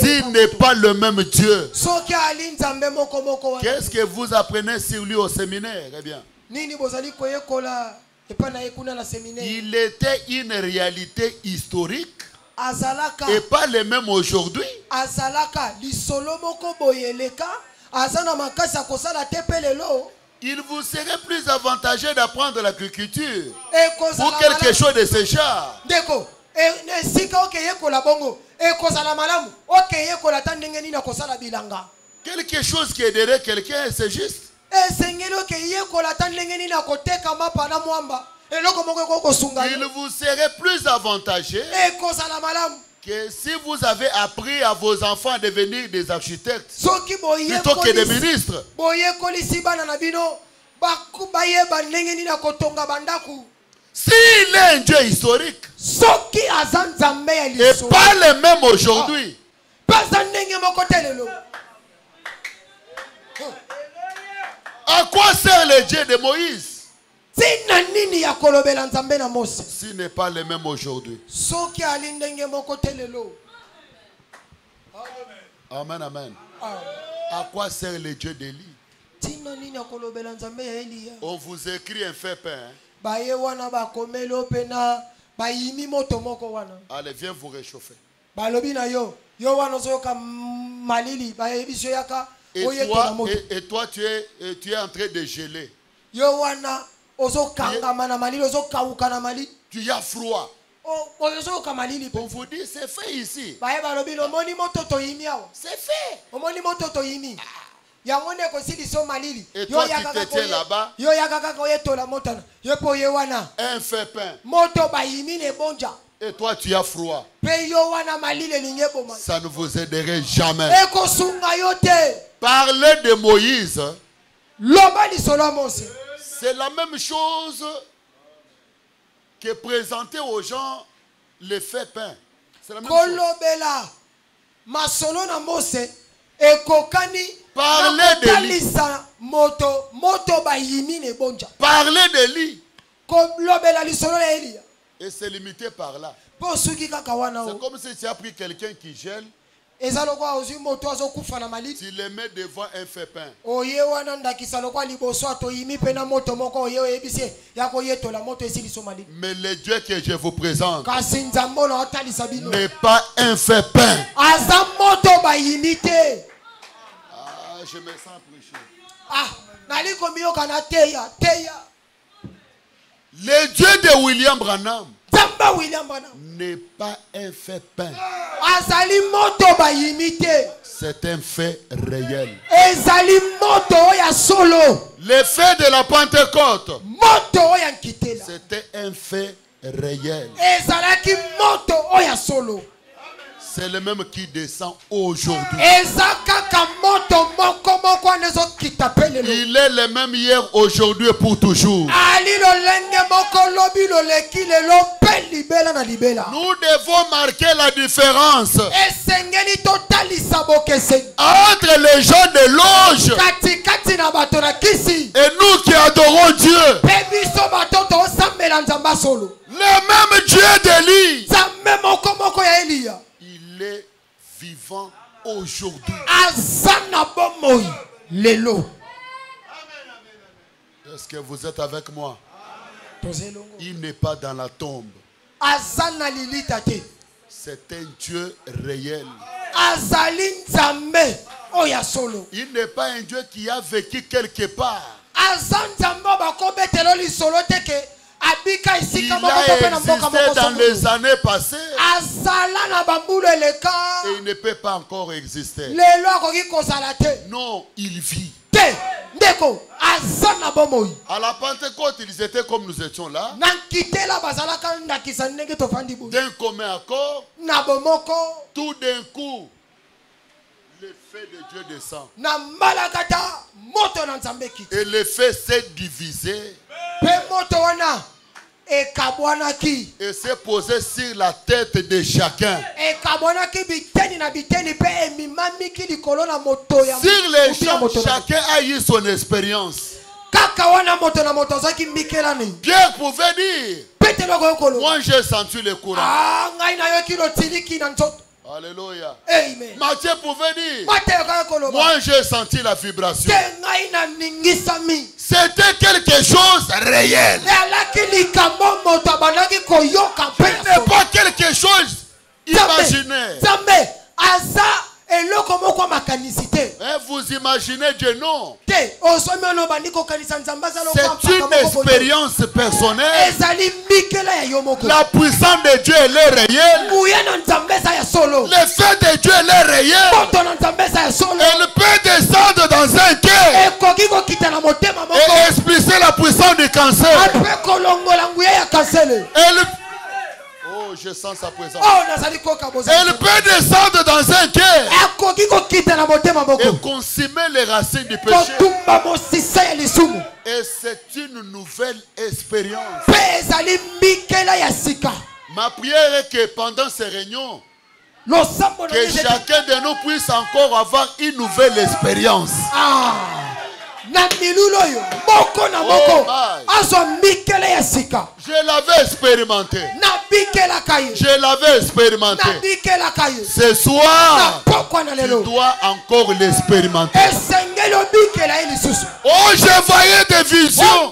S'il n'est pas le même Dieu, qu'est-ce que vous apprenez sur lui au séminaire? Eh bien, il était une réalité historique et pas le même aujourd'hui. Il vous serait plus avantageux d'apprendre l'agriculture pour quelque chose de ce genre. Quelque chose qui aiderait quelqu'un, c'est juste. Il vous serait plus avantageux que si vous avez appris à vos enfants à devenir des architectes plutôt que des ministres. S'il est un Dieu historique et pas le même aujourd'hui, à quoi sert le Dieu de Moïse s'il n'est pas le même aujourd'hui? Amen, amen. À quoi sert le Dieu d'Élie? On vous écrit un fait peint. Allez, viens vous réchauffer. Et toi, tu es en train de geler. Tu as froid. On vous dit, c'est fait ici. C'est fait. Et toi qui t'étais là-bas, un fait peint. Et toi tu as froid. Ça ne vous aiderait jamais. Parler de Moïse, c'est la même chose que présenter aux gens les faits peints. C'est la même chose. Parler de lui. Parler de lui. Et c'est limité par là. C'est comme si tu as pris quelqu'un qui gèle. Tu le mets devant un fait pain. Mais le Dieu que je vous présente n'est pas un fait pain. Ah, je me sens prêcher. Le Dieu de William Branham n'est pas un fait pain. C'est un fait réel. Le fait de la Pentecôte, c'était un fait réel. C'est le même qui descend aujourd'hui. Il est le même hier, aujourd'hui et pour toujours. Nous devons marquer la différence entre les gens de loge et nous qui adorons Dieu. Le même Dieu d'Élie, il est vivant aujourd'hui. Est-ce que vous êtes avec moi? Il n'est pas dans la tombe. C'est un Dieu réel. Il n'est pas un Dieu qui a vécu quelque part. Il a existé dans les années passées. Et il ne peut pas encore exister. Non, il vit. À la Pentecôte, ils étaient comme nous étions là. D'un commun accord, tout d'un coup, le feu de Dieu descend. Et le feu s'est divisé. Et s'est posé sur la tête de chacun. Sur les gens, chacun a eu son expérience. Pierre pouvait dire, moi j'ai senti le courant. Alléluia. Amen. Matthieu pouvait dire, moi j'ai senti la vibration. C'était quelque chose de réel. Ce n'est pas quelque chose imaginaire. Vous imaginez Dieu, non. C'est une expérience personnelle. La puissance de Dieu, elle est réelle. Le fait de Dieu, elle est réel. Elle peut descendre dans un cœur et expulser la puissance du cancer. Oh, je sens sa présence. Elle peut descendre dans un cœur et consumer les racines du péché. Et c'est une nouvelle expérience. Ma prière est que pendant ces réunions, que chacun de nous puisse encore avoir une nouvelle expérience. Je l'avais expérimenté. Je l'avais expérimenté. Ce soir, tu dois encore l'expérimenter. Oh, je voyais des visions.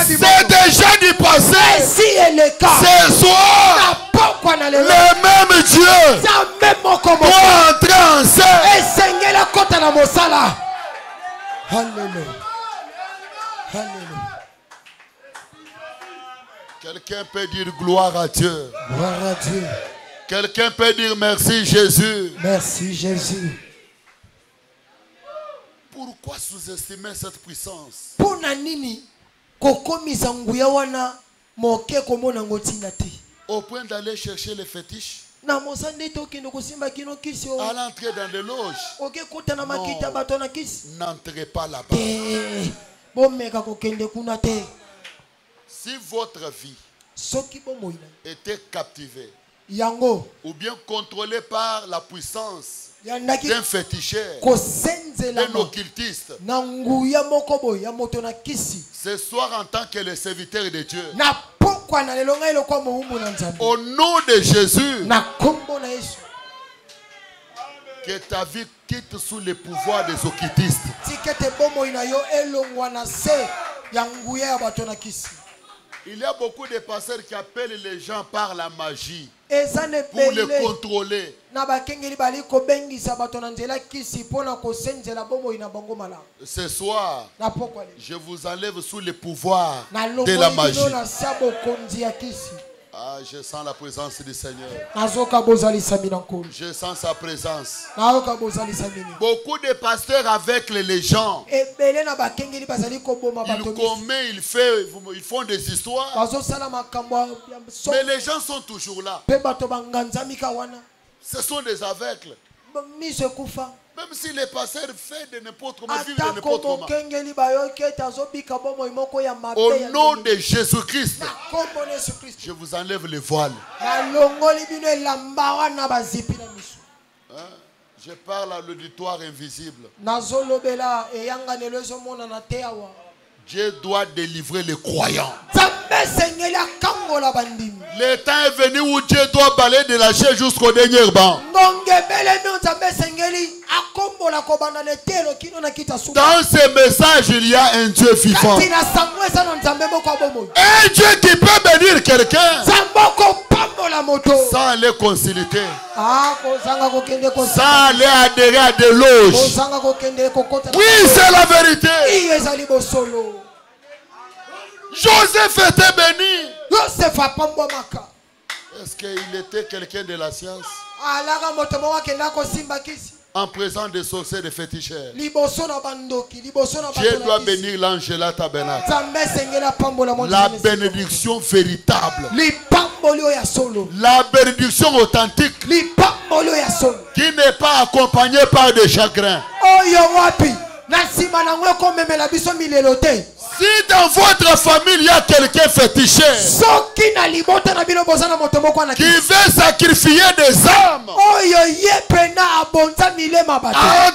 C'est déjà du passé. Ce soir, le même Dieu doit entrer en scène. Alléluia. Alléluia. Quelqu'un peut dire gloire à Dieu. Gloire à Dieu. Quelqu'un peut dire merci Jésus. Merci Jésus. Pourquoi sous-estimer cette puissance? Au point d'aller chercher les fétiches. À l'entrée dans les loges. N'entrez pas là-bas. Si votre vie était captivée ou bien contrôlé par la puissance d'un féticheur, d'un occultiste. Ce soir, en tant que le serviteur de Dieu, au nom de Jésus, que ta vie quitte sous le pouvoir des occultistes. Il y a beaucoup de pasteurs qui appellent les gens par la magie pour les contrôler. Ce soir, je vous enlève sous le pouvoir de la magie. Ah, je sens la présence du Seigneur. Je sens sa présence. Beaucoup de pasteurs avec les légendes. Ils font des histoires. Mais les gens sont toujours là. Ce sont des aveugles. Même si les pasteurs font de n'importe comment, vivent de n'importe comment. Au nom de Jésus-Christ, je vous enlève les voiles. Je parle à l'auditoire invisible. Dieu doit délivrer les croyants. Le temps est venu où Dieu doit balayer de la chair jusqu'au dernier banc. Dans ce message, il y a un Dieu vivant. Un Dieu qui peut bénir quelqu'un sans aller consulter, sans aller adhérer à des loges. Oui, c'est la vérité. Joseph était béni. Est-ce qu'il était quelqu'un de la science? En présence des sorciers, des féticheurs. Dieu doit bénir l'Angela Tabernacle. La bénédiction véritable. La bénédiction authentique. Qui n'est pas accompagnée par des chagrins. Si dans votre famille il y a quelqu'un fétiché qui veut sacrifier des âmes en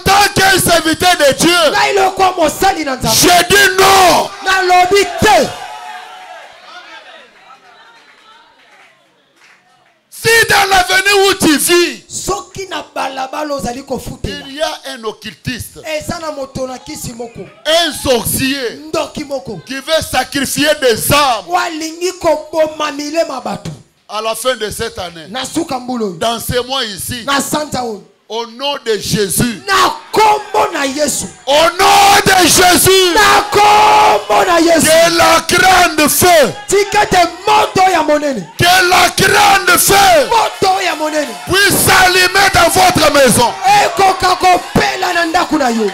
tant qu'un serviteur de Dieu, je dis non. Si dans l'avenir où tu vis, il y a un occultiste, un sorcier qui veut sacrifier des âmes à la fin de cette année, dans ces mois ici, au nom de Jésus, au nom de Jésus, que la grande feu, que la grande feu puisse s'allumer dans votre maison.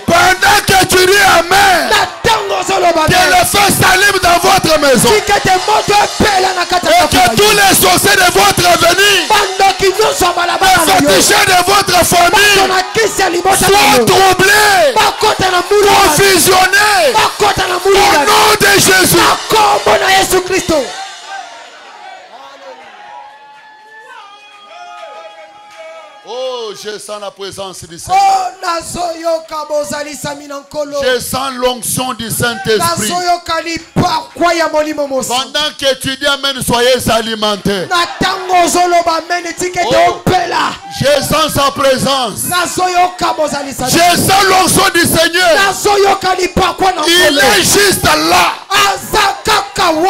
Pendant que tu dis Amen, que le feu s'allume dans votre maison et que tous les sorciers de votre avenir, les féticheurs de votre famille soient troublés, confusionnés au nom de Jésus. Oh, je sens la présence du Seigneur. Je sens l'onction du Saint-Esprit. Pendant que tu dis Amen, soyez alimentés. Oh, je sens sa présence. Je sens l'onction du Seigneur. Il est juste là.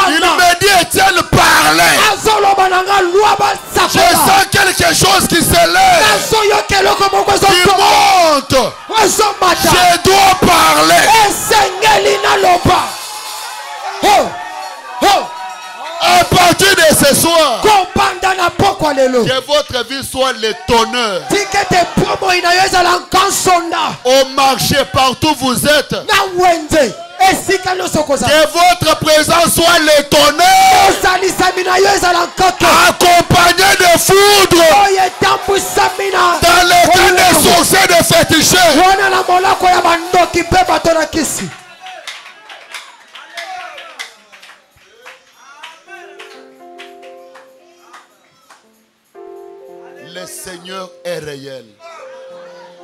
Il me dit Étienne, parlez. Je sens quelque chose qui s'élève, qui monte. Je dois parler. À partir de ce soir, que votre vie soit l'étonneur. Au marché, partout où vous êtes, que votre présence soit l'étonneur, accompagné de foudre, dans les cas des sorciers de féticheurs. Le Seigneur est réel.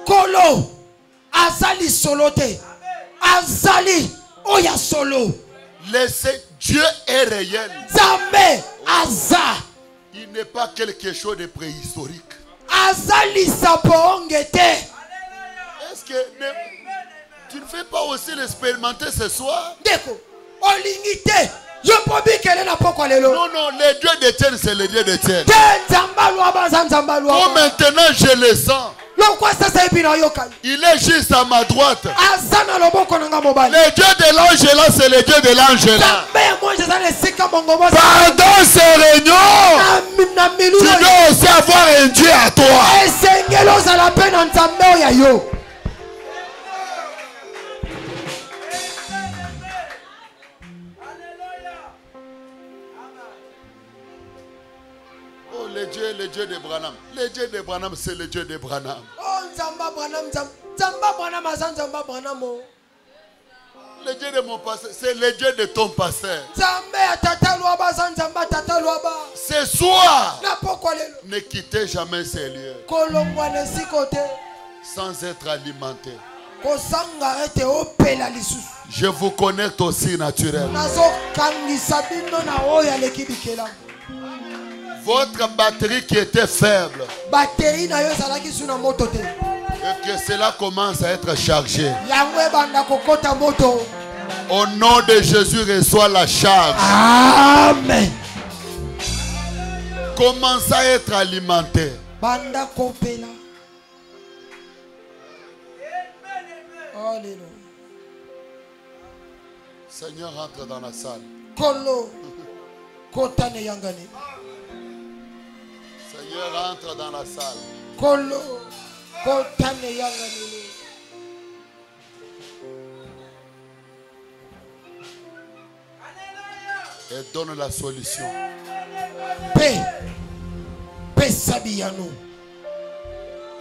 Kolo azali solote. Azali oya solo. Dieu est réel. Zame aza. Il n'est pas quelque chose de préhistorique. Azali sapongete. Est-ce que tu ne fais pas aussi l'expérimenter ce soir? Deko. Olingite. Non, non, le Dieu d'Étienne, c'est le Dieu d'Étienne. Oh, maintenant je le sens. Il est juste à ma droite. Le Dieu de l'ange là, c'est le Dieu de l'ange là. Pendant ces réunions, tu dois aussi avoir un Dieu à toi. Le Dieu de Branham. Le Dieu de Branham, c'est le Dieu de Branham. Le Dieu de mon pasteur, c'est le Dieu de ton pasteur. Ce soir, ne quittez jamais ces lieux sans être alimenté. Je vous connecte aussi naturel. Votre batterie qui était faible, et que cela commence à être chargé. Au nom de Jésus, reçois la charge. Amen. Commence à être alimenté. Seigneur, entre dans la salle. Seigneur, entre dans la salle. Et donne la solution.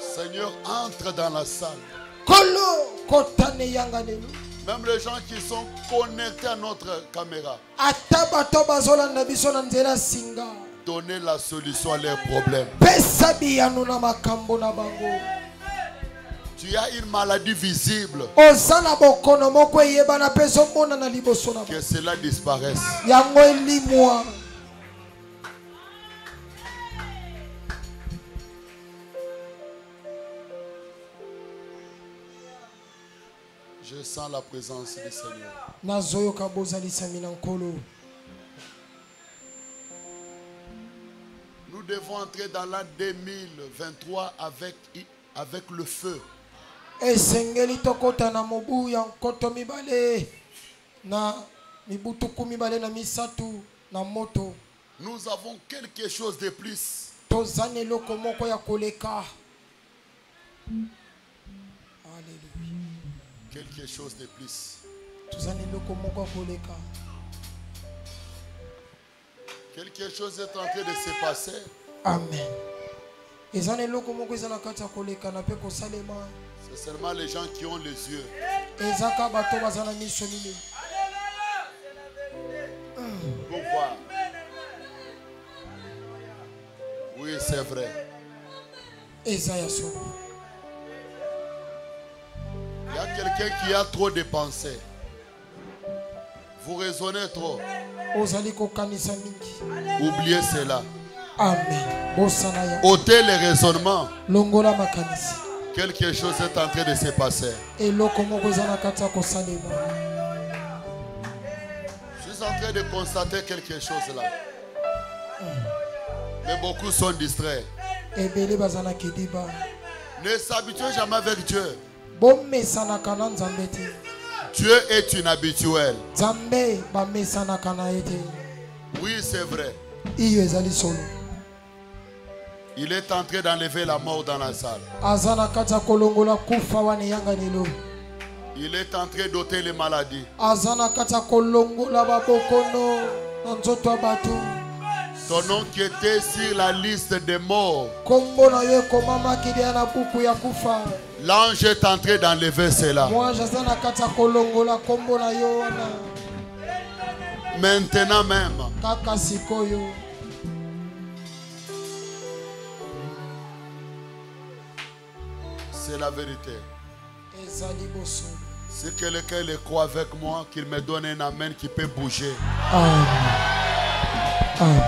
Seigneur, entre dans la salle. Même les gens qui sont connectés à notre caméra. Donner la solution à leurs problèmes. Tu as une maladie visible. Que cela disparaisse. Je sens la présence du Seigneur. Nous devons entrer dans l'an 2023 avec le feu. Nous avons quelque chose de plus. Quelque chose de plus. Quelque chose est en train de se passer. Amen. C'est seulement les gens qui ont les yeux. Pour voir. Oui, c'est vrai. Il y a quelqu'un qui a trop de pensées. Vous raisonnez trop. Oubliez cela. Amen. Ôtez les raisonnements. Quelque chose est en train de se passer. Je suis en train de constater quelque chose là. Mais beaucoup sont distraits. Ne s'habituez jamais avec Dieu. Dieu est inhabituel. Oui, c'est vrai. Il est en train d'enlever la mort dans la salle. Il est en train d'ôter les maladies. Ton nom qui était sur la liste des morts. L'ange est en train d'enlever cela. Maintenant même. C'est la vérité. Si quelqu'un le croit avec moi, qu'il me donne un amen qui peut bouger. Amen. Amen.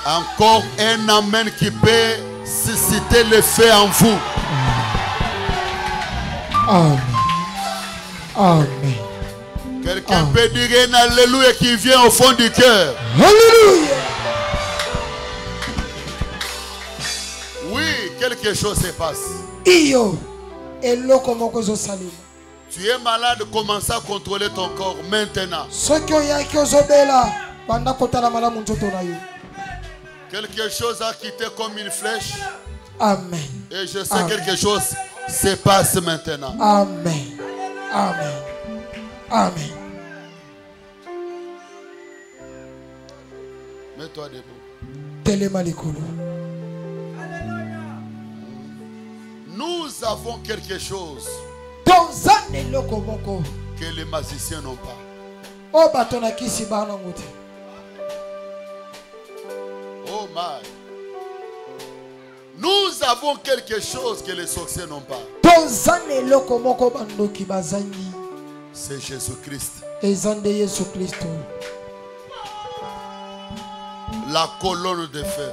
Encore un amen qui peut susciter le feu en vous. Amen. Amen. Quelqu'un peut dire un alléluia qui vient au fond du cœur. Alléluia. Oui, quelque chose se passe. Iyo. Tu es malade, commence à contrôler ton corps maintenant. Quelque chose a quitté comme une flèche. Amen. Et je sais quelque chose se passe maintenant. Amen. Amen. Amen. Mets-toi debout. Nous avons quelque chose que les magiciens n'ont pas. Oh my. Nous avons quelque chose que les sorciers n'ont pas. C'est Jésus-Christ. La colonne de feu.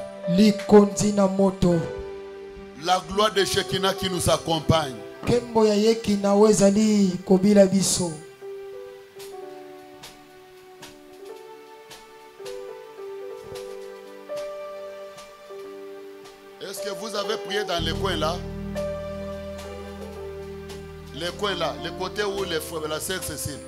La gloire de Shekinah qui nous accompagne. Est-ce que vous avez prié dans les coins là? Les coins là, les côtés où les frères, la sœur Cécile.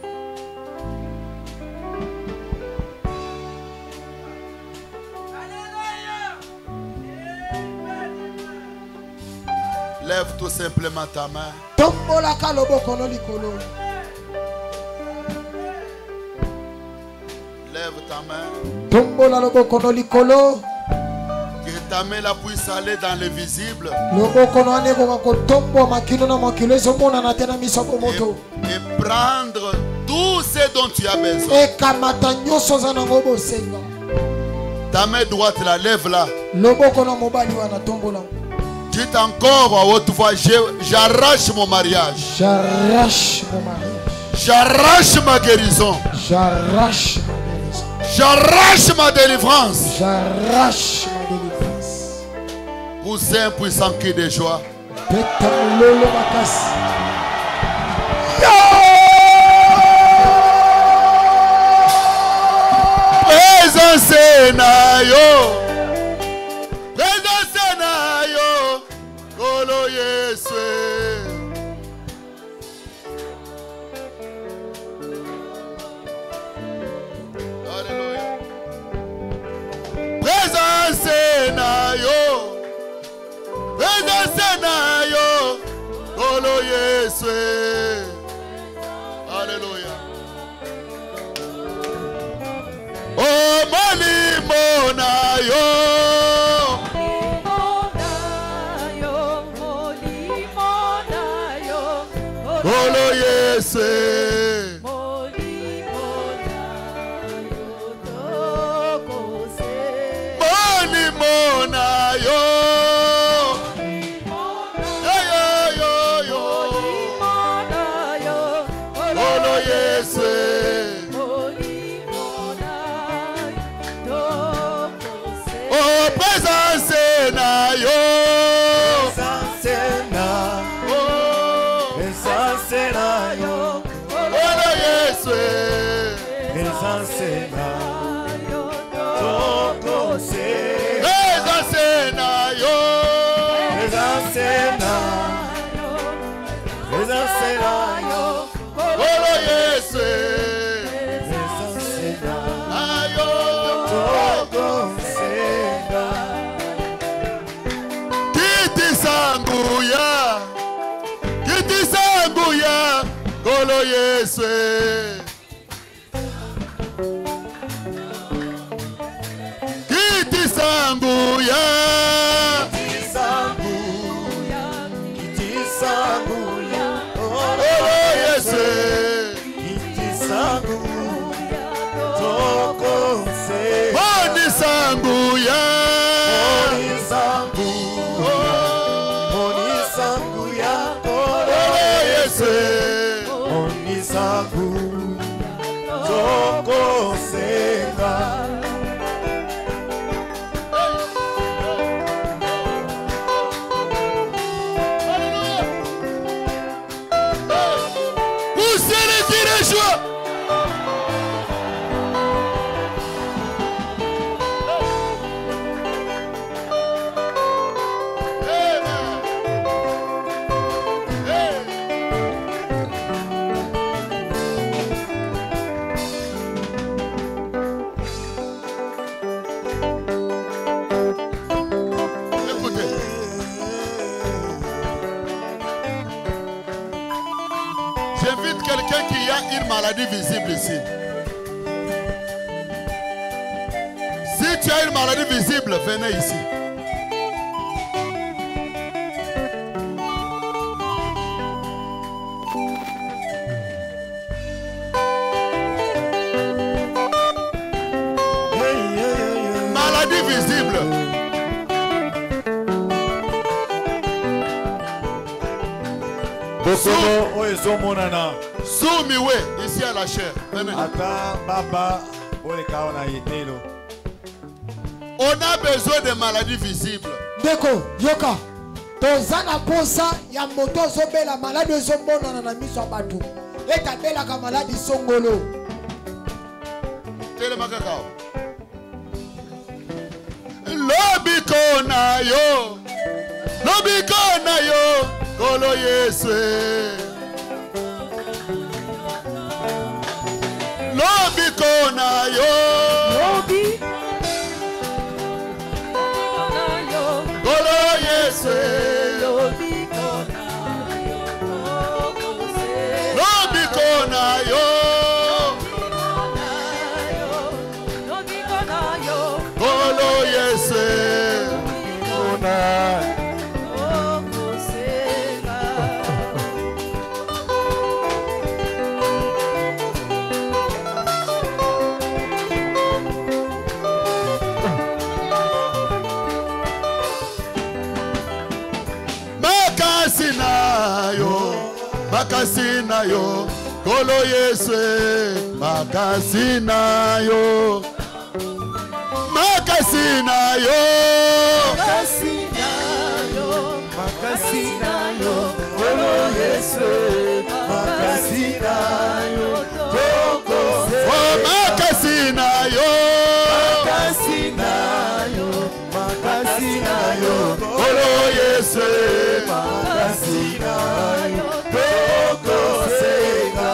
Lève tout simplement ta main. Lève ta main. Que ta main la puisse aller dans le visible. Et prendre tout ce dont tu as besoin. Ta main droite la lève là. Dites encore à haute voix, j'arrache mon mariage. J'arrache mon mariage. J'arrache ma guérison. J'arrache ma guérison. J'arrache ma délivrance. J'arrache ma délivrance. Poussez un puissant cri de joie. Présence Nayo. Alléluia. Oh, Molimo Nayo. Olo Yesu. Molimo Nayo. Yesu. Kiti sanguya. Kiti sanguya. Oh Yesu. Kiti sanguya. Toko se. Boni sanguya. Boni sanguya. Yeshua. J'invite quelqu'un qui a une maladie visible ici. Si tu as une maladie visible, venez ici. Maladie visible. Soumiwe, ici à la chair. Venez. On a besoin de maladies visibles. Deko, yoka. Tozana posa ya moto zobela maladi zomona na miso abatu. Eta bela ka maladi songolo. Tele makakao. Lobi kona yo. Lobi kona yo. Kolo Yeswe. Lobi kona yo. Lobi. Kolo Yeswe. Lobi kona yo. Lobi kona yo. Lobi kona yo. Kolo Yeswe. Kona. Makasina yo, Kolo Yeswe, makasina yo, makasina yo, Makasina yo, makasina yo, Kolo Yeswe, makasina yo, Toko oh makasina yo, makasina yo, makasina yo, Kolo Yeswe, makasina yo, Toko Sega.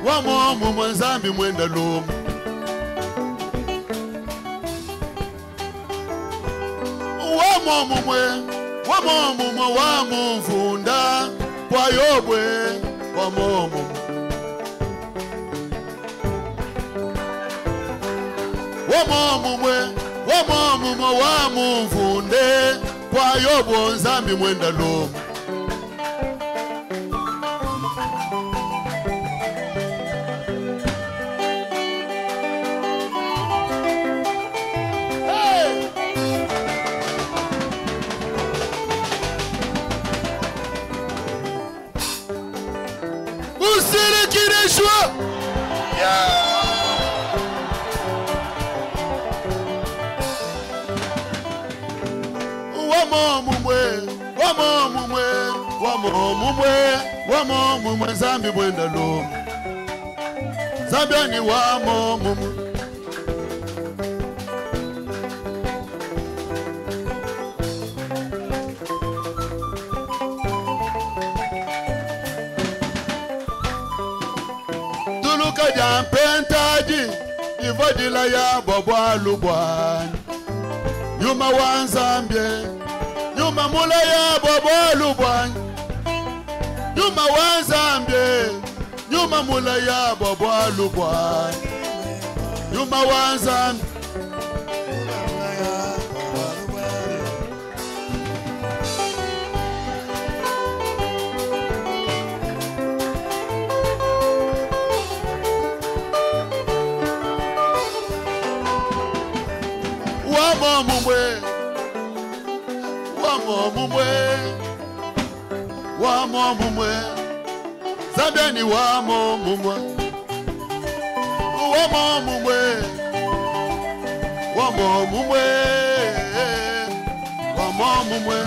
Wamomumwe nzambi mwenda lumu. Wamomumwe wamumvunda kwa Yobwe. Wamomumwe wamumvunde kwa Yobwe nzambi mwenda lumu. Wamomumwe nzambi mwenda lumu. Zambiani wamomumwe. Tuluka jampentaji ivodila ya bobwa lubwani. Yuma wanzambie Yuma mula ya bobwa lubwani. Yuma wanzambie Yuma mula ya bobwa lubwani. Yuma wanzambie Zambiani wa mo mumwe. Wa mo mumwe. Wa mo mumwe. Wa mo mumwe.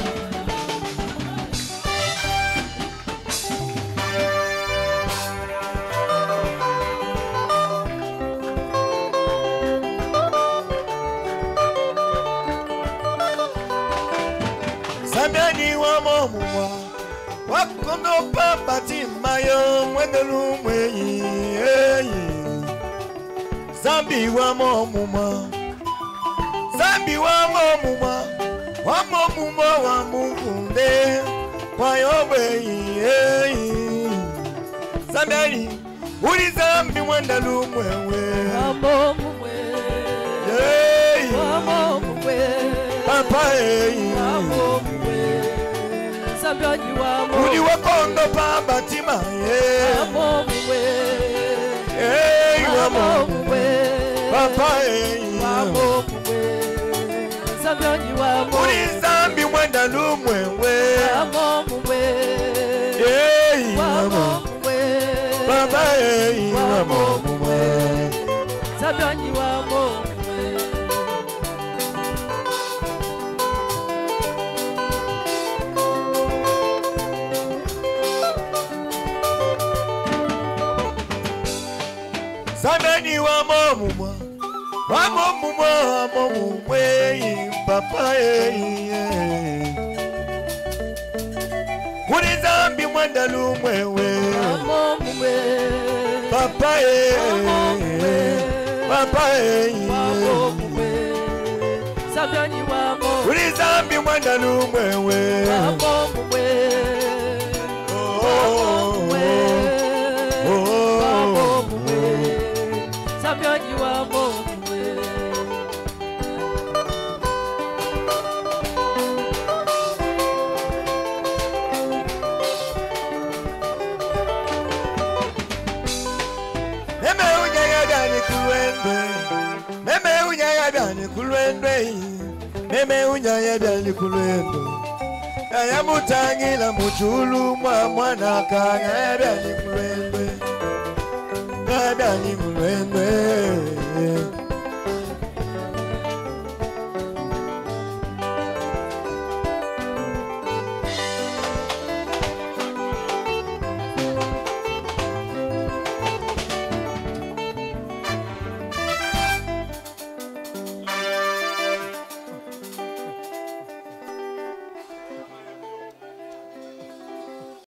Zambiani wa mo mumwe. Wakono papa timayo mwendelu mweyi. Zambi wa mo mumwe. Zambi wa mo mumwe. Wa mo mumwe wa mukunde. Kwa yobeyi. Zambiani uri zambi mwendelu mwewe. Wa mo mumwe. Wa mo mumwe. Papa Wa mo mumwe. Zambiani wa mo. Uri wakondo papa timaye. Wa mo mumwe. Wa mo mumwe. Papa Wa mo mumwe. Zambiani wa mo. Uri zambi mwendelu mwewe. Wa mo mumwe. Wa mo mumwe. Papa wa mo mumwe. Zambiani wa mo mumwe. Zambiani wa mo mumwe. Wa mo mumwe, wa mo mumwe. Papa uri zambi mwendelu mwewe. Wa mo mumwe. Papa Papa Wa mo mumwe. Zambiani wa mo. uri zambi mwendelu mwewe. Wa mo mumwe. Wa mo mumwe. Wa mo mumwe. Zambiani wa mo mumwe. Meme unyaya byali kulwendo. Aya mutangila muchulu mwa mwana kanga ya byali kulwendo. Ya byali